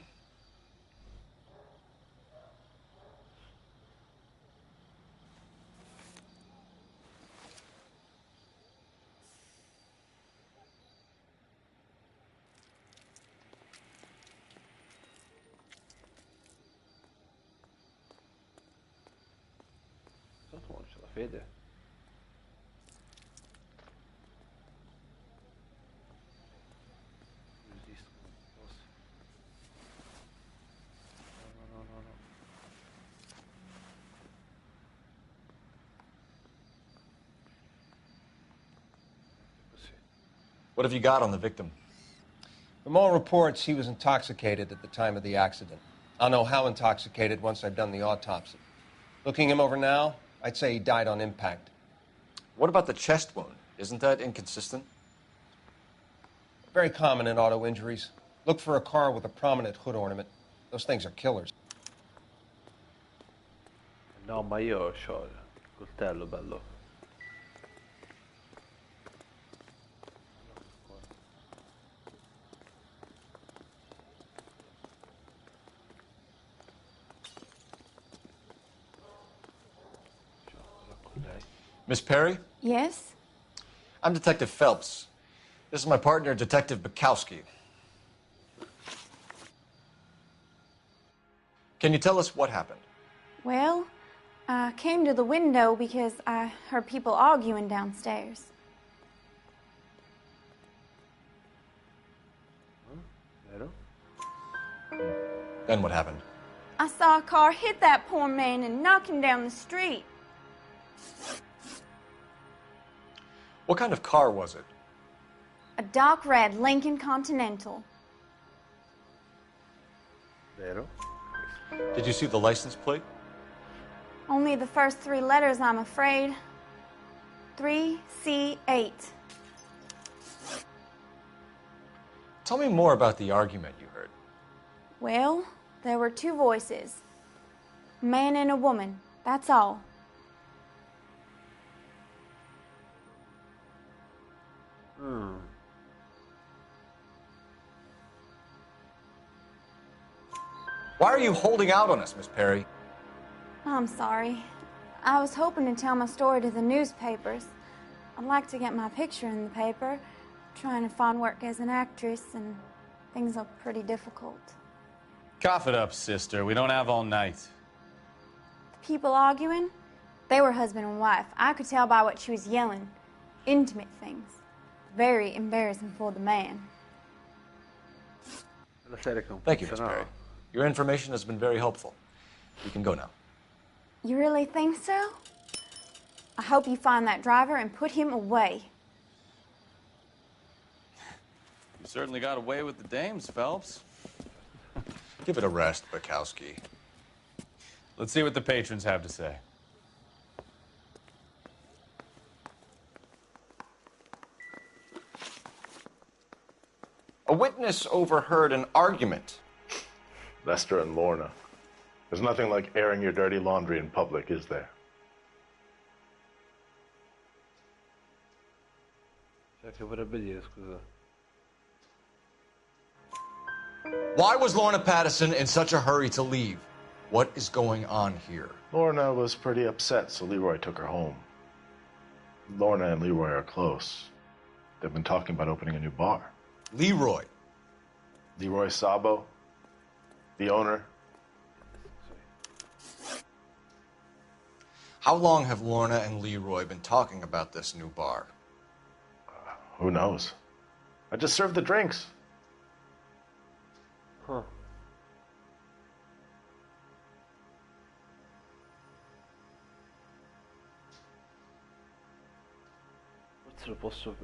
Tanto non c'è la fede. What have you got on the victim? From all reports, he was intoxicated at the time of the accident. I'll know how intoxicated once I've done the autopsy. Looking him over now, I'd say he died on impact. What about the chest wound? Isn't that inconsistent? Very common in auto injuries. Look for a car with a prominent hood ornament. Those things are killers. No, ma io c'ho il coltello bello. Miss Perry? Yes? I'm Detective Phelps. This is my partner, Detective Bukowski. Can you tell us what happened? Well, I came to the window because I heard people arguing downstairs. Then what happened? I saw a car hit that poor man and knock him down the street. What kind of car was it? A dark red Lincoln Continental. Vero? Did you see the license plate? Only the first three letters, I'm afraid. 3C8. Tell me more about the argument you heard. Well, there were two voices. A man and a woman, that's all. Why are you holding out on us, Miss Perry? I'm sorry. I was hoping to tell my story to the newspapers. I'd like to get my picture in the paper. Trying to find work as an actress, and things are pretty difficult. Cough it up, sister. We don't have all night. The people arguing, they were husband and wife. I could tell by what she was yelling. Intimate things. Very embarrassing for the man. Thank you, Miss Perry. Your information has been very helpful. You can go now. You really think so? I hope you find that driver and put him away. You certainly got away with the dames, Phelps. Give it a rest, Bukowski. Let's see what the patrons have to say. A witness overheard an argument. Lester and Lorna. There's nothing like airing your dirty laundry in public, is there? Che vorrebbe dire, scusa? Why was Lorna Patterson in such a hurry to leave? What is going on here? Lorna was pretty upset, so Leroy took her home. Lorna and Leroy are close. They've been talking about opening a new bar. Leroy? Leroy Sabo, the owner. How long have Lorna and Leroy been talking about this new bar? Who knows? I just served the drinks. Huh. Forse lo posso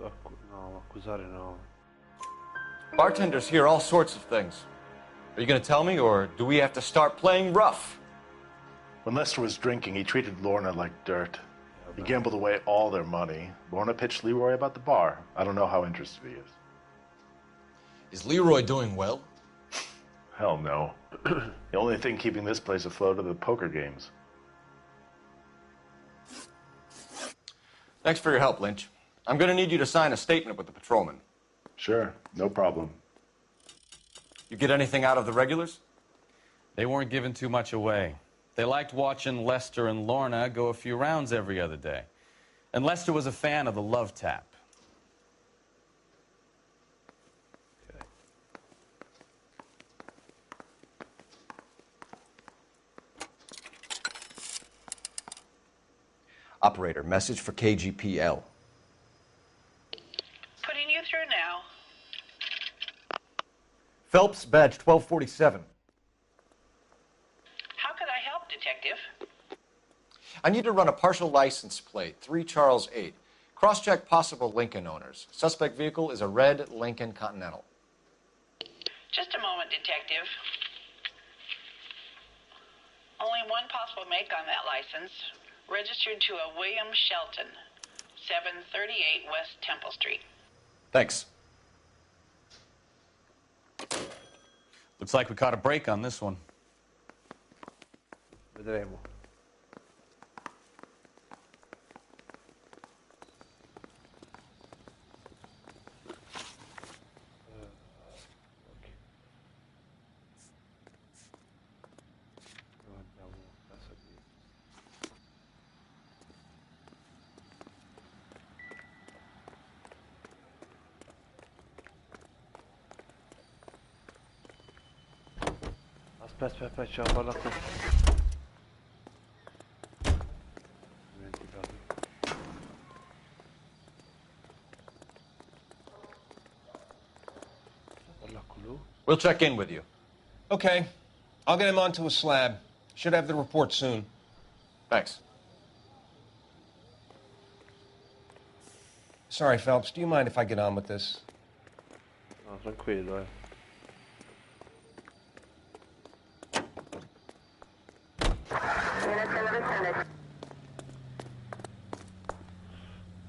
no, accusare no. Bartenders hear all sorts of things. Are you going to tell me, or do we have to start playing rough? When Lester was drinking, he treated Lorna like dirt. He gambled away all their money. Lorna pitched Leroy about the bar. I don't know how interested he is. Is Leroy doing well? Hell no. The only thing keeping this place afloat are the poker games. Thanks for your help, Lynch. I'm going to need you to sign a statement with the patrolman. Sure, no problem. You get anything out of the regulars? They weren't giving too much away. They liked watching Lester and Lorna go a few rounds every other day. And Lester was a fan of the love tap. Operator, message for KGPL. Putting you through now. Phelps, badge 1247. How could I help, Detective? I need to run a partial license plate, 3 Charles 8. Cross-check possible Lincoln owners. Suspect vehicle is a red Lincoln Continental. Just a moment, Detective. Only one possible make on that license. Registered to a William Shelton, 738 West Temple Street. Thanks. Looks like we caught a break on this one. Vedremo. Aspetta, ci ho parlato. We'll check in with you. Okay. I'll get him onto a slab. Should have the report soon. Thanks. Sorry, Phelps. Do you mind if I get on with this? No, tranquillo, eh.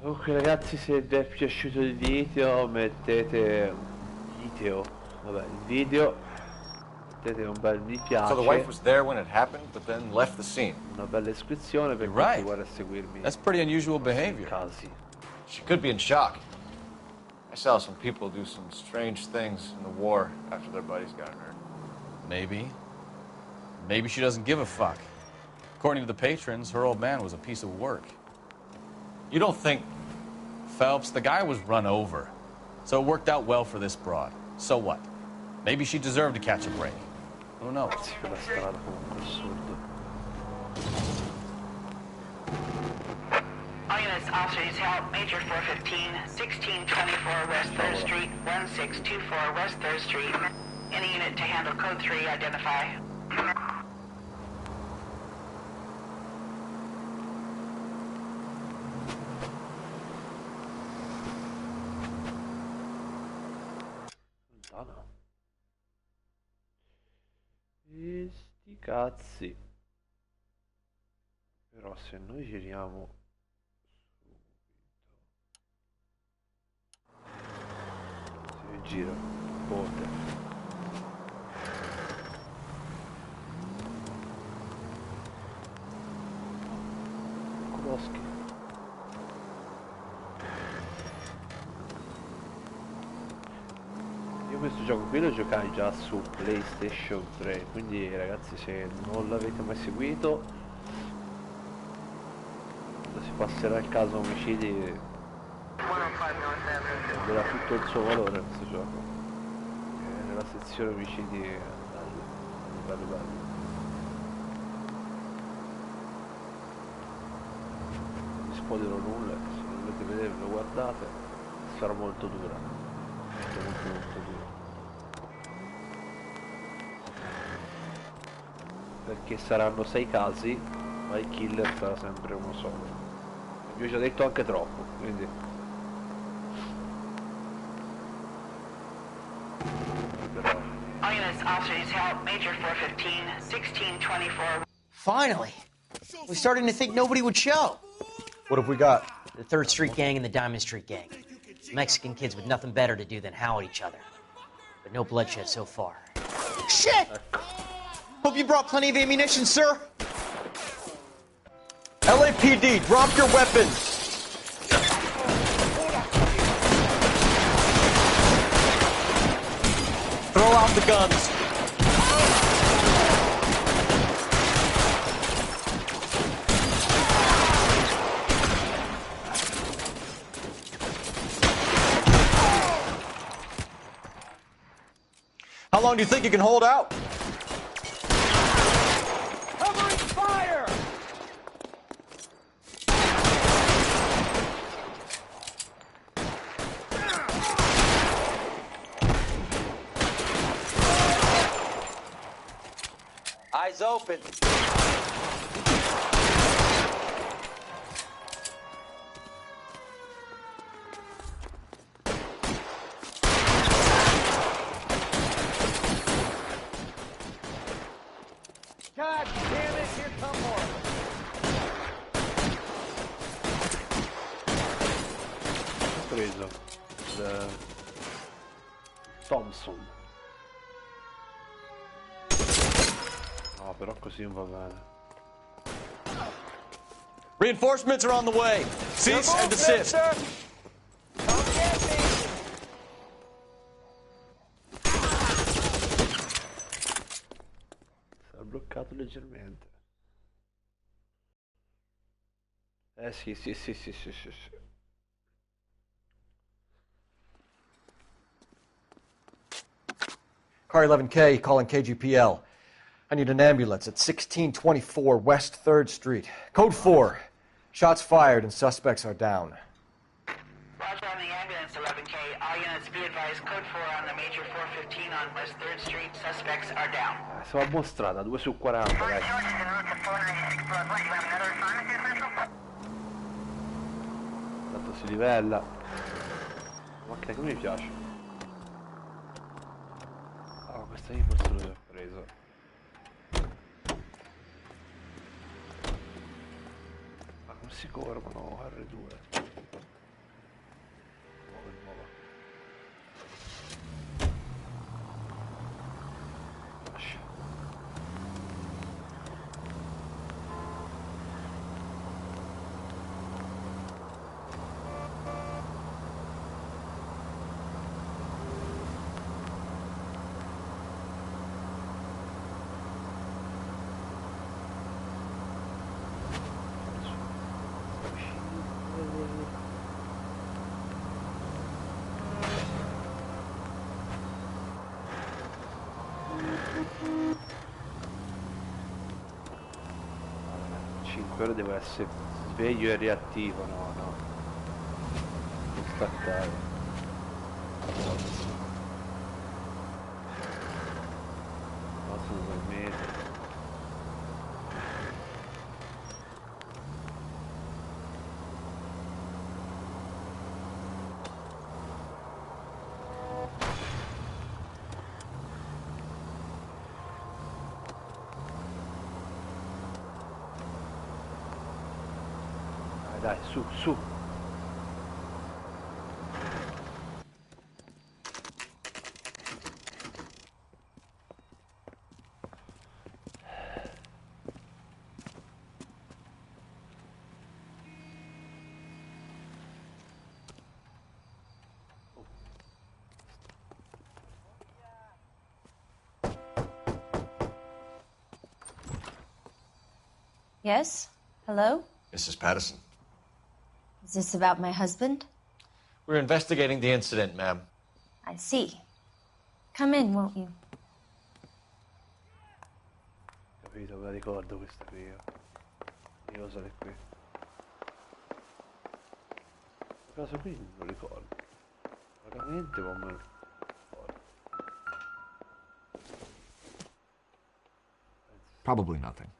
Comunque ragazzi, se vi è piaciuto il video mettete vabbè, il video, Mettete un bel mi piace. So the wife was there when it happened, but then left the scene. Una bella iscrizione per You're right. continuare a seguirmi. That's pretty unusual behavior. Casi. She could be in shock. I saw some people do some strange things in the war after their buddies got hurt. Maybe. Maybe she doesn't give a fuck. According to the patrons, her old man was a piece of work. You don't think... Phelps, the guy was run over. So it worked out well for this broad. So what? Maybe she deserved to catch a break. Who knows? Quella strada comunque assurdo. All units, officers help. Major 415, 1624 West 3rd Street, 1624 West 3rd Street. Any unit to handle code 3, identify. Lontano. E sti cazzi. Però se noi giriamo subito. Si gira. Ponte. Boschi. Io questo gioco qui lo giocai già su PlayStation 3, quindi ragazzi, se non l'avete mai seguito, quando si passerà il caso omicidi prenderà tutto il suo valore questo gioco. E nella sezione omicidi bello. Spoilerò nulla, se non volete vederlo guardate, sarà molto dura, molto dura, perché saranno 6 casi ma il killer sarà sempre uno solo. Vi ho già detto anche troppo, quindi All units, officers help. Major 415, 1624. Finally, we're starting to think nobody would show. What have we got? The 3rd Street Gang and the Diamond Street Gang. Mexican kids with nothing better to do than howl at each other. But no bloodshed so far. Shit! Hope you brought plenty of ammunition, sir. LAPD, drop your weapons! Throw out the guns. How long do you think you can hold out? Covering fire! Eyes open. God damn it, here come more. ho preso il Thompson. No, però così non va bene. Reinforcements are on the way. Cease and desist. Sarà bloccato leggermente. Sì. Car 11K, calling KGPL. I need an ambulance at 1624 West 3rd Street. Code 4. Shots fired and suspects are down. Roger on the ambulance, 11K. All units be advised, code 4 on the major 415 on West 3rd Street. Suspects are down. Siamo a buona strada, 2 su 40, dai. Tanto si livella. La macchina che mi piace. Ah, questa io forse l'ho già preso. Ma non si corrono R2. Nuova. Lascia. 5 ore devo essere sveglio e reattivo, no, no. Non staccare. No, tu per me. Dai, su, su. Yes? Hello? Mrs. Patterson. Is this about my husband? We're investigating the incident, ma'am. I see. Come in, won't you? Capito, me la ricordo questa qui. Io lo sarei qui. Questa cosa qui non lo ricordo. Vagamente ma me lo ricordo. Probably nothing.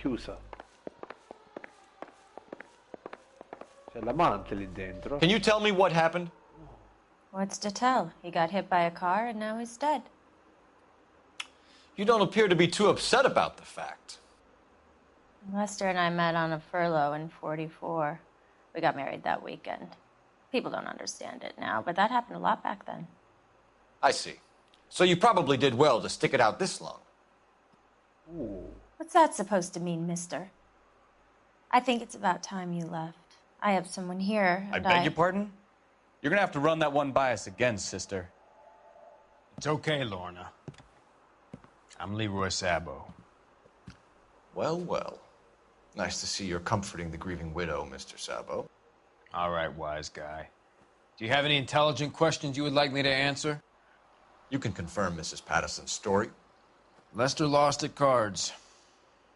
Chiusa. C'è l'amante lì dentro. Can you tell me what happened? What's to tell? He got hit by a car and now he's dead. You don't appear to be too upset about the fact. Lester and I met on a furlough in '44. We got married that weekend. People don't understand it now, but that happened a lot back then. I see. So you probably did well to stick it out this long. Ooh. What's that supposed to mean, mister? I think it's about time you left. I have someone here, I and beg your pardon? You're gonna have to run that one by us again, sister. It's okay, Lorna. I'm Leroy Sabo. Well, well. Nice to see you're comforting the grieving widow, Mr. Sabo. All right, wise guy. Do you have any intelligent questions you would like me to answer? You can confirm Mrs. Patterson's story. Lester lost at cards.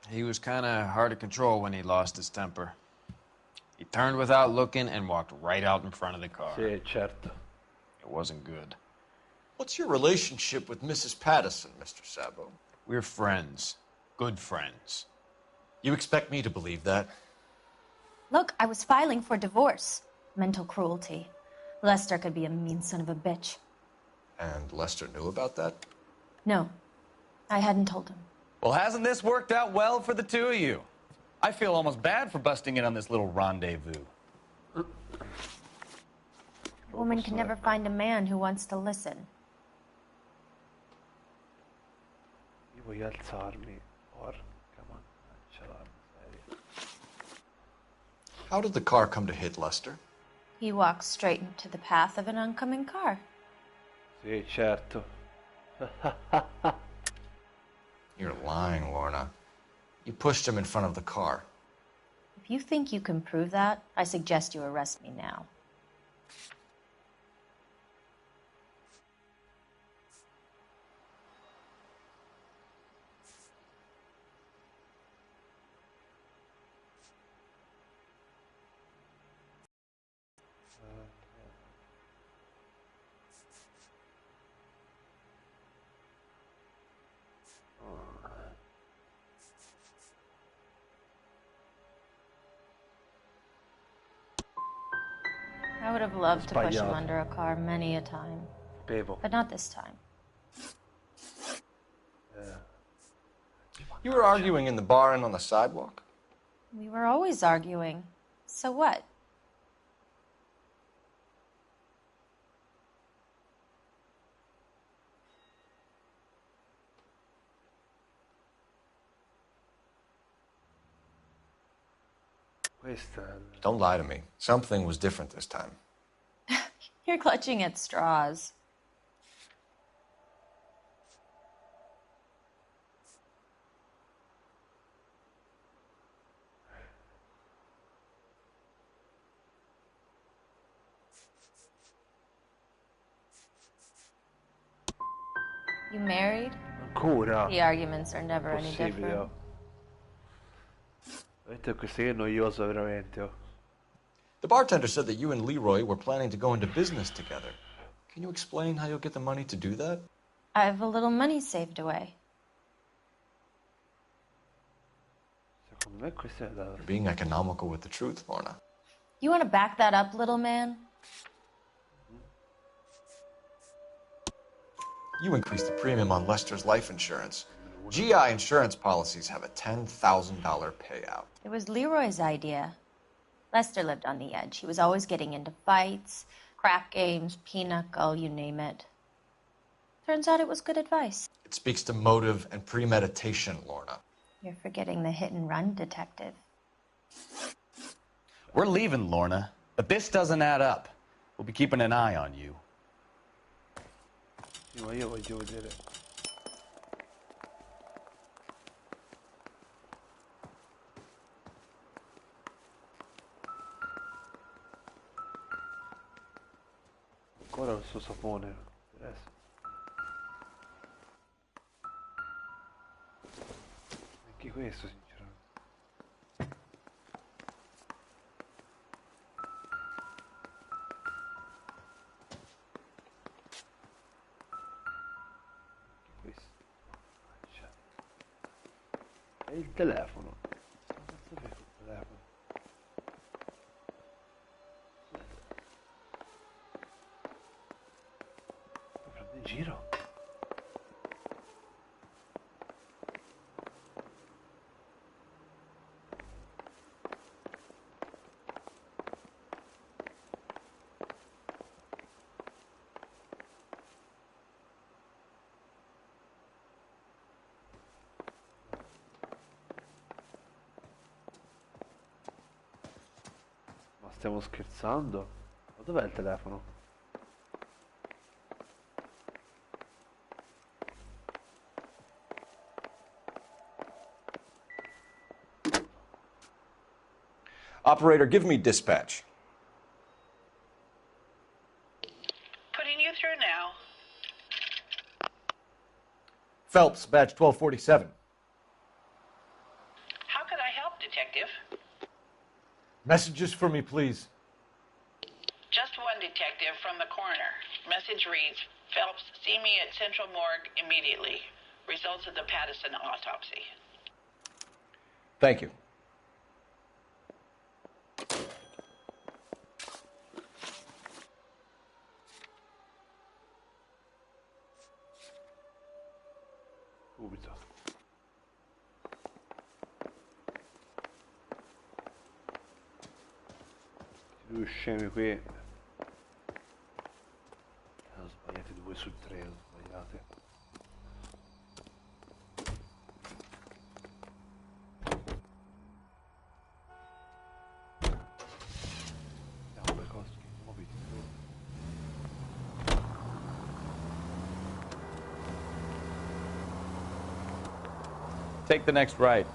He was kind of hard to control when he lost his temper. He turned without looking and walked right out in front of the car. Sì, certo. It wasn't good. What's your relationship with Mrs. Patterson, Mr. Sabo? We're friends. Good friends. You expect me to believe that? Look, I was filing for divorce. Mental cruelty. Lester could be a mean son of a bitch. And Lester knew about that? No, I hadn't told him. Well, hasn't this worked out well for the two of you? I feel almost bad for busting in on this little rendezvous. A woman can never find a man who wants to listen. Io voglio alzarmi. Porca mannaggia la miseria. How did the car come to hit Lester? He walks straight into the path of an oncoming car. Sì, certo. You're lying, Lorna. You pushed him in front of the car. If you think you can prove that, I suggest you arrest me now. I would have loved to push him under a car many a time. But not this time. You were arguing in the bar and on the sidewalk? We were always arguing. So what? Don't lie to me. Something was different this time. You're clutching at straws. You married? Ancora? The arguments are never any Possibile, different. oh. Veramente questo è noioso, veramente. Oh. The bartender said that you and Leroy were planning to go into business together. Can you explain how you'll get the money to do that? I have a little money saved away. Secondo me questo è da... You're being economical with the truth, Lorna. You want to back that up, little man? You increased the premium on Lester's life insurance. GI insurance policies have a $10,000 payout. It was Leroy's idea. Lester lived on the edge. He was always getting into fights, crap games, pinochle, you name it. Turns out it was good advice. It speaks to motive and premeditation, Lorna. You're forgetting the hit-and-run detective. We're leaving, Lorna, but this doesn't add up. We'll be keeping an eye on you. Sì, ma io voglio vedere. Ancora il suo sapone. Adesso. Anche questo, sinceramente. È il telefono. Cosa cazzo fai col telefono? Lo prendo in giro? Stiamo scherzando? Ma dov'è il telefono? Operator, give me dispatch. Putting you through now. Phelps, badge 1247. How could I help, Detective? Messages for me, please. Just one detective from the coroner. Message reads, Phelps, see me at Central Morgue immediately. Results of the Pattison autopsy. Thank you. Subito. Due scemi qui. Sono sbagliati 2 su 3, sono sbagliate. Andiamo per costi, muoviti. Take the next right.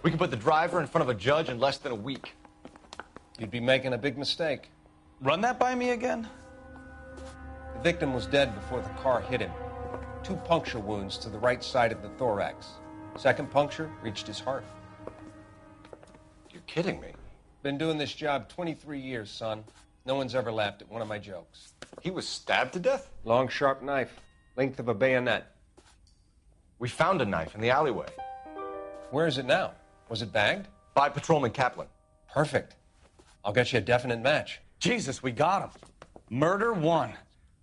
We can put the driver in front of a judge in less than a week. You'd be making a big mistake. Run that by me again? The victim was dead before the car hit him. 2 puncture wounds to the right side of the thorax. Second puncture reached his heart. You're kidding me. Been doing this job 23 years, son. No one's ever laughed at one of my jokes. He was stabbed to death? Long, sharp knife. Length of a bayonet. We found a knife in the alleyway. Where is it now? Was it bagged? By Patrolman Kaplan. Perfect. I'll get you a definite match. Jesus, we got him. Murder one.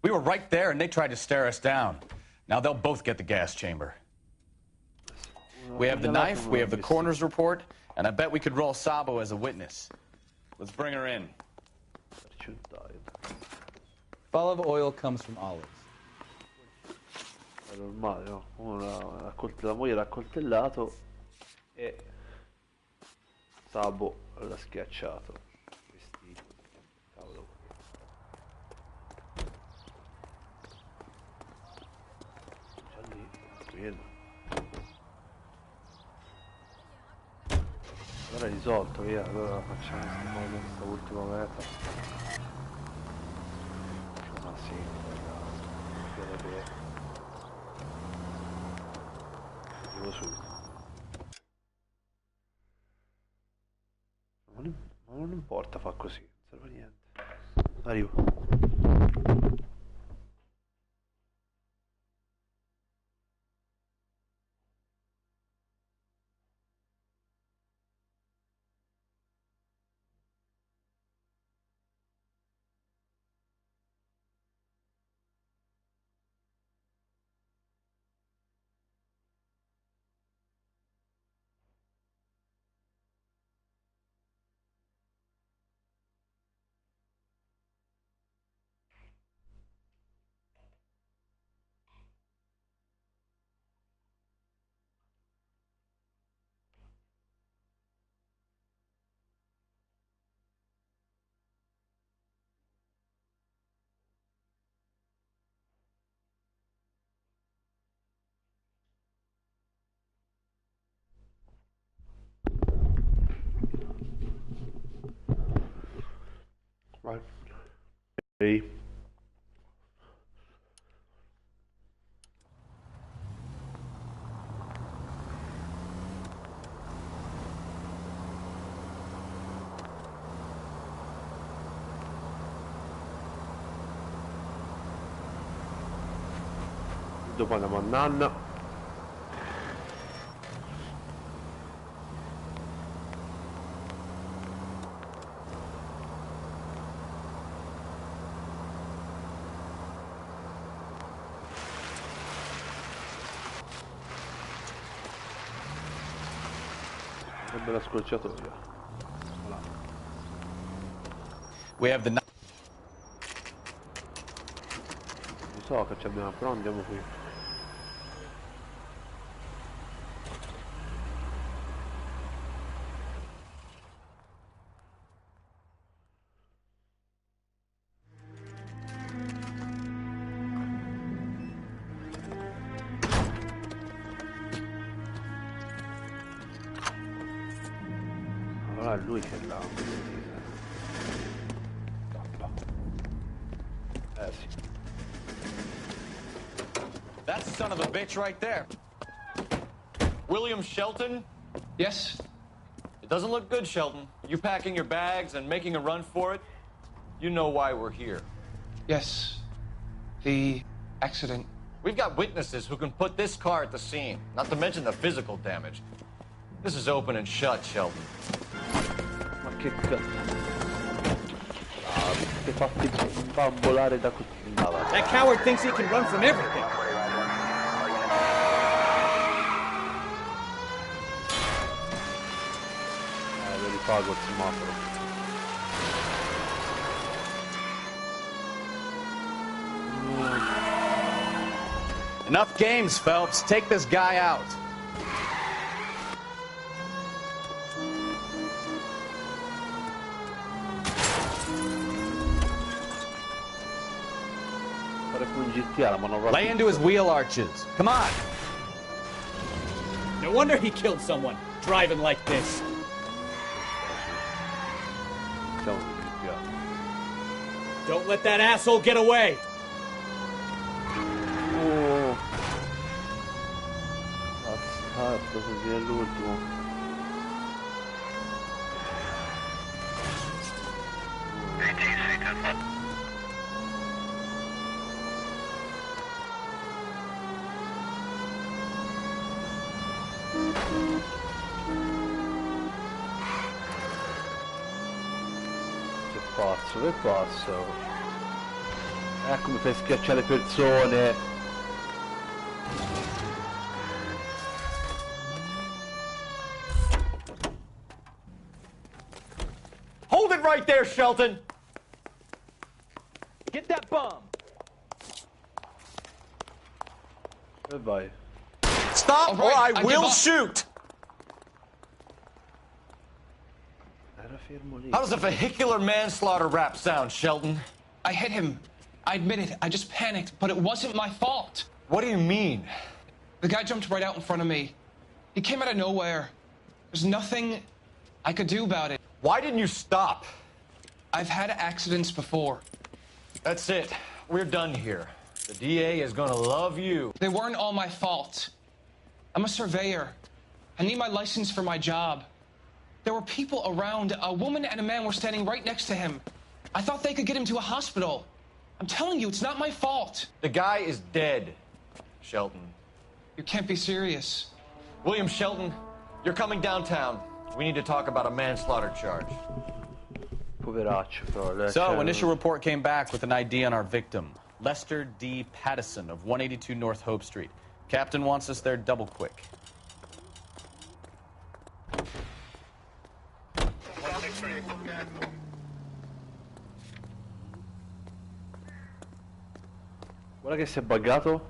We were right there and they tried to stare us down. Now they'll both get the gas chamber. We have the knife, we have the coroner's report, and I bet we could roll Sabo as a witness. Let's bring her in. Olive oil comes from olives. È normale, no? La moglie l'ha accoltellato e Sabo l'ha schiacciato. Vestito. Cavolo. C'è lì, vedo. Allora è risolto, via, allora facciamo questa ultima meta. Ma sì, arrivo subito. Ma non importa, fa così, non serve a niente. Arrivo. Vai. Ehi. Dopo andiamo a Nanna. Una bella scorciatoia. Voilà. We have the knife. Non so che ci abbiamo, però andiamo qui. Allora è lui che l'ha. Sì. That's the son of a bitch right there. William Shelton? Yes? It doesn't look good, Shelton. You packing your bags and making a run for it? You know why we're here. Yes. The accident. We've got witnesses who can put this car at the scene, not to mention the physical damage. This is open and shut, Shelton. Ma che cazzo? Ti fatti bambolare da così. That coward thinks he can run from everything. Lo ripago il semaforo. Enough games, Phelps. Take this guy out. Lay into his wheel arches. Come on. No wonder he killed someone, driving like this. Don't let that asshole get away. Oh. Bastardo, così è l'ultimo. Che pazzo. Ecco, mi fai schiacciare le persone. Hold it right there, Shelton! Get that bomb! E vai. Stop or I will shoot! Era fermo lì. How does a vehicular manslaughter rap sound, Shelton? I hit him. I admit it. I just panicked, but it wasn't my fault. What do you mean? The guy jumped right out in front of me. He came out of nowhere. There's nothing I could do about it. Why didn't you stop? I've had accidents before. That's it. We're done here. The DA is gonna love you. They weren't all my fault. I'm a surveyor. I need my license for my job. There were people around. A woman and a man were standing right next to him. I thought they could get him to a hospital. I'm telling you, it's not my fault. The guy is dead, Shelton. You can't be serious. William Shelton, you're coming downtown. We need to talk about a manslaughter charge. Poveraccio, però. So, initial report came back with an ID on our victim, Lester D. Pattison of 182 North Hope Street. Captain wants us there double quick. Guarda che si è buggato.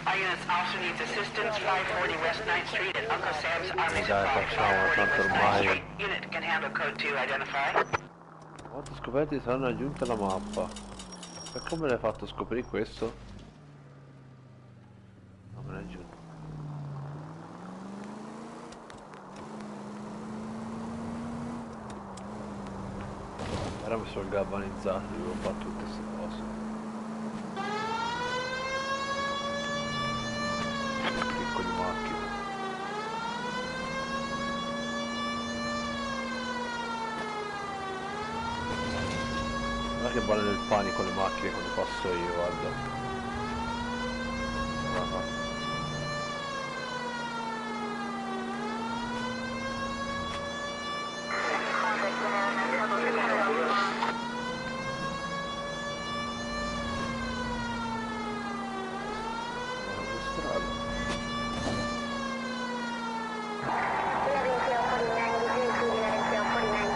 Our units also needs assistance. 540 West 9th Street at Uncle Sam's Army Dai, Supply. facciamo 540 tanto West 9th ormai. Street. Unit can handle code 2. Identify. Una volta scoperti saranno aggiunte alla mappa. E come l'hai fatto scoprire questo? Non me l'hai aggiunto. Ora mi sono galvanizzato, devo fare tutte queste cose. Piccoli macchine. Guarda che vanno nel panico le macchine quando passo io, guarda. Guarda.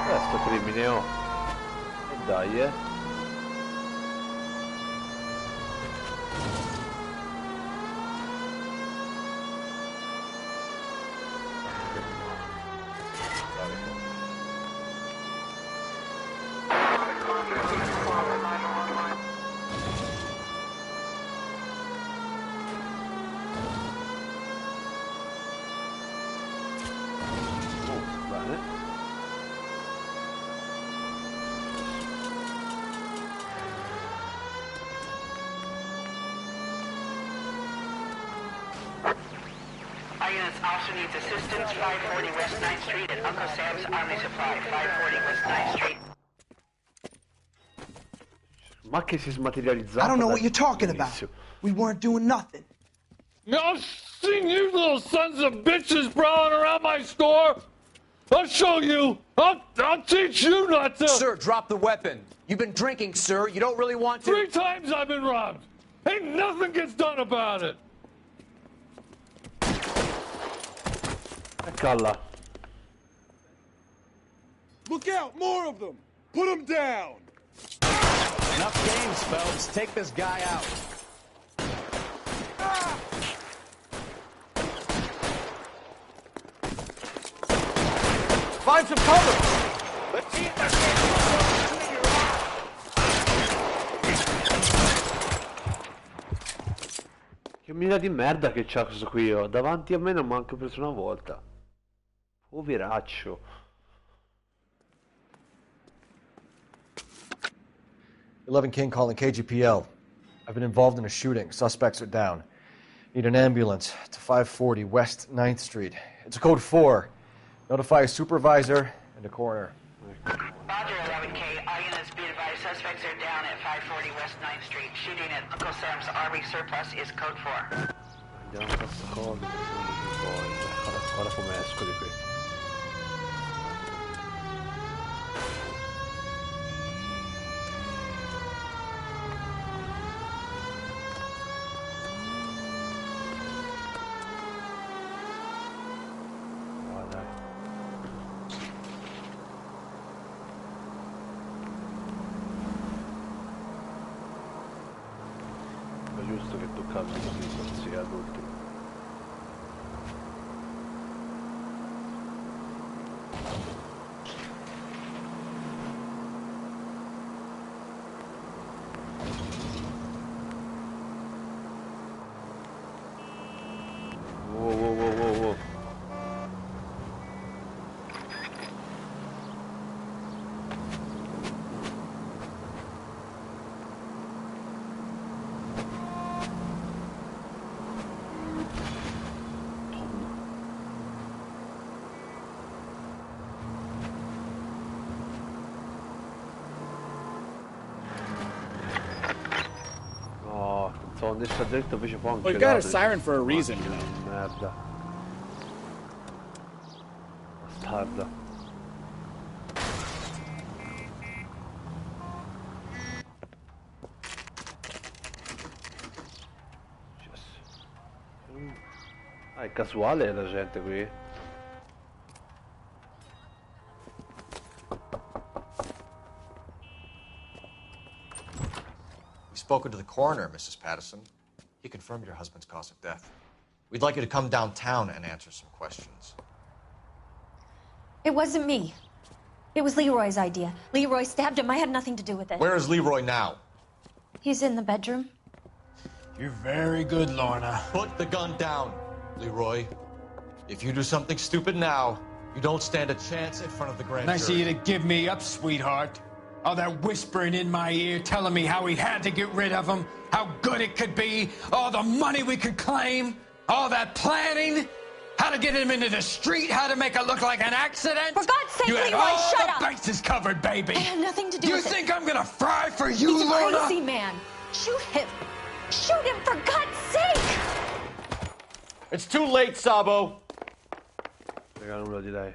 Questo crimine, oh. E dai, Bene. Our units also needs assistance. 540 West 9th Street at Uncle Sam's Army Supply. 540 West 9th Street. Ma che si è smaterializzato? I don't know what you're talking dall'inizio. about. We weren't doing nothing. I've seen you little sons of bitches prowling around my store. I'll show you. I'll teach you not to. Sir, drop the weapon. You've been drinking, sir. You don't really want to. 3 times I've been robbed. Ain't nothing gets done about it. Eccola. Look out, more of them. Put them down. Enough games, Phelps. Take this guy out. Find some cover! Let's see Che mina di merda che c'ha questo qui, oh. Davanti a me non mi ha anche preso una volta. Poveraccio. #11 King calling KGPL. I've been involved in a shooting. Suspects are down. Need an ambulance to 540 West 9th Street. It's a code 4. Notify a supervisor and a coroner. Roger, 11K. All units be advised. Suspects are down at 540 West 9th Street. Shooting at Uncle Sam's Army surplus is code 4. Andiamo a questa cosa, guarda come esco di qui. Giusto che toccava così adulti. Wow. Sono destra dritto invece poi Well, you got a siren for a reason, you know. Merda. Bastarda. Ah, è casuale la gente qui. Spoken to the coroner, Mrs. Patterson. He confirmed your husband's cause of death. We'd like you to come downtown and answer some questions. It wasn't me. It was Leroy's idea. Leroy stabbed him. I had nothing to do with it. Where is Leroy now? He's in the bedroom. You're very good, Lorna. Put the gun down, Leroy. If you do something stupid now, you don't stand a chance in front of the grand jury. Nice of you to give me up, sweetheart. All that whispering in my ear telling me how we had to get rid of him, how good it could be, all the money we could claim, all that planning, how to get him into the street, how to make it look like an accident. For God's sake, you had Leroy, all shut the up. bases covered, baby. I had nothing to do you with it. You think I'm gonna fry for you, He's Lorna? a crazy man. Shoot him. Shoot him, for God's sake. It's too late, Sabo. Raga, nulla di lei.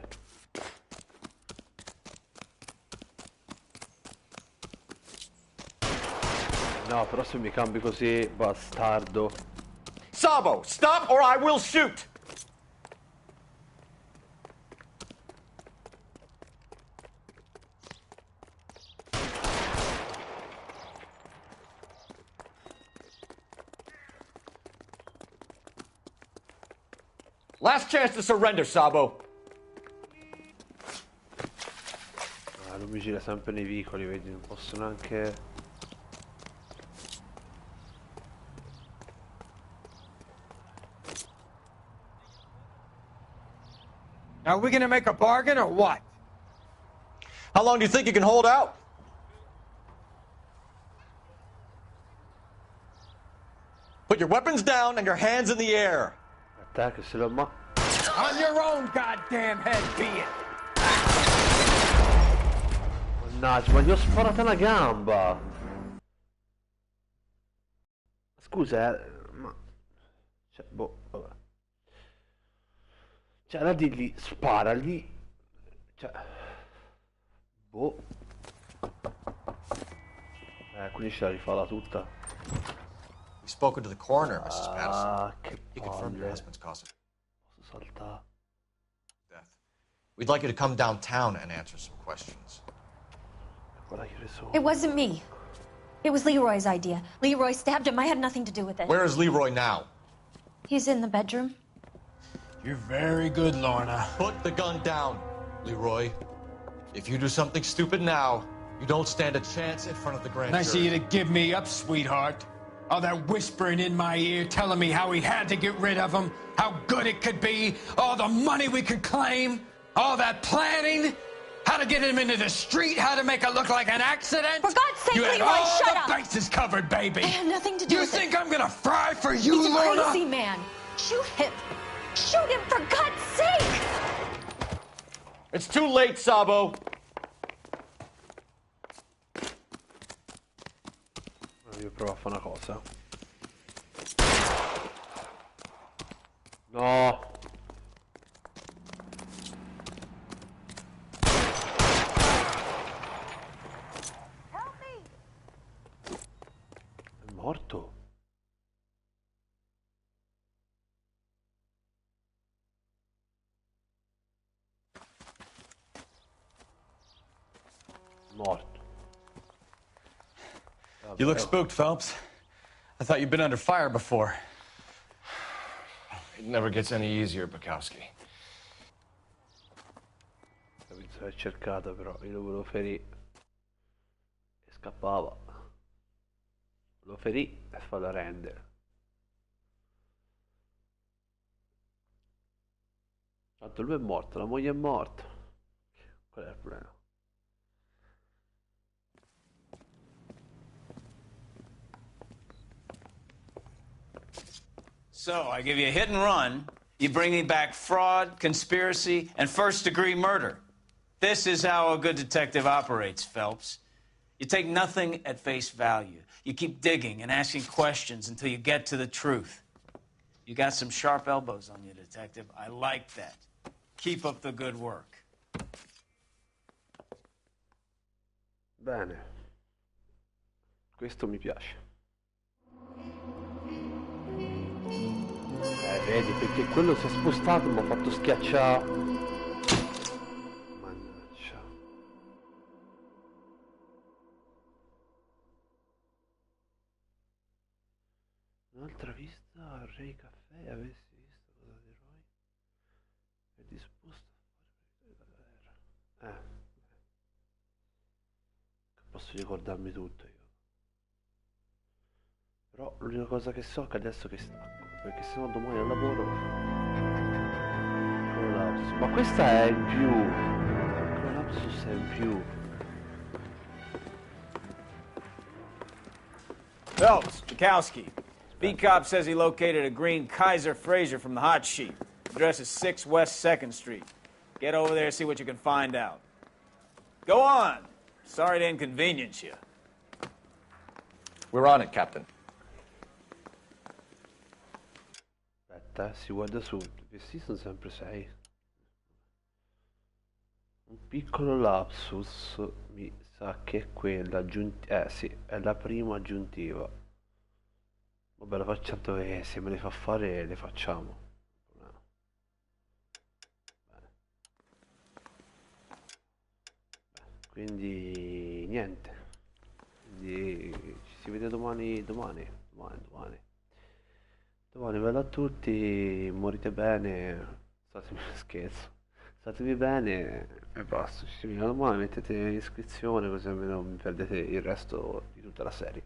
No, però se mi cambi così, bastardo. Sabo, stop or I will shoot! Last chance to surrender, Sabo. Ah, lui mi gira sempre nei vicoli, vedi, non posso neanche... Are we gonna make a bargain or what? How long do you think you can hold out? Put your weapons down and your hands in the air. Attacca, se lo ma... On your own goddamn head, be it. Mannaggia, ma gli ho sparato una gamba. Scusa, ma... Cioè, boh, vabbè. Cioè, la digli, sparagli. Cioè... Boh. Quindi ce la rifà tutta. We've spoken to the coroner, Mrs. Patterson. Che he confirmed your husband's cause of death. We'd like you to come downtown and answer some questions. It wasn't me. It was Leroy's idea. Leroy stabbed him. I had nothing to do with it. Where is Leroy now? He's in the bedroom. You're very good, Lorna. Put the gun down, Leroy. If you do something stupid now, you don't stand a chance in front of the grand Nice of jury. you to give me up, sweetheart. All that whispering in my ear telling me how we had to get rid of him, how good it could be, all the money we could claim, all that planning, how to get him into the street, how to make it look like an accident. For God's sake, you had Leroy, all shut the up. bases covered, baby. I had nothing to do you with it. think I'm gonna fry for you, He's a Lorna? crazy man. Shoot him. Shoot him, for God's sake. It's too late, Sabo. fare una cosa. No. È morto. Morto. You look spooked, Phelps. I thought you'd been under fire before. It never gets any easier, Bukowski. Capito, è cercato però, io lo volevo ferire e scappava. Lo ferì e fa la rende. Tanto lui è morto, la moglie è morta. Qual è il problema? So, I give you a hit and run, you bring me back fraud, conspiracy, and first-degree murder. This is how a good detective operates, Phelps. You take nothing at face value. You keep digging and asking questions until you get to the truth. You got some sharp elbows on you, detective. I like that. Keep up the good work. Bene. Questo mi piace. Vedi, perché quello si è spostato, mi ha fatto schiacciare. Mannaggia. Un'altra vista al Re Caffè, avessi visto cosa di Roy è disposto a fare. Posso ricordarmi tutto io. Però l'unica cosa che so è che adesso che stacco, perché sennò domani al lavoro Collapsus. Ma questa è in più. Collapsus è in più. Phelps, Bukowski. Beat cop says he located a green Kaiser Fraser from the hot sheet. Address is 6 West 2nd Street. Get over there and see what you can find out. Go on. Sorry to inconvenience you. We're on it, Captain. Aspetta, si guarda su. Questi sono sempre 6. Un piccolo lapsus, mi sa che è quella aggiuntiva. Sì, è la prima aggiuntiva. Vabbè, lo facciamo che se me le fa fare le facciamo. Quindi niente. Quindi ci si vede domani. Domani, bella a tutti, morite bene, scherzo, statevi bene e basta, ci si vede domani, mettete iscrizione così almeno non vi perdete il resto di tutta la serie.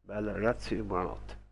Bella ragazzi, buonanotte.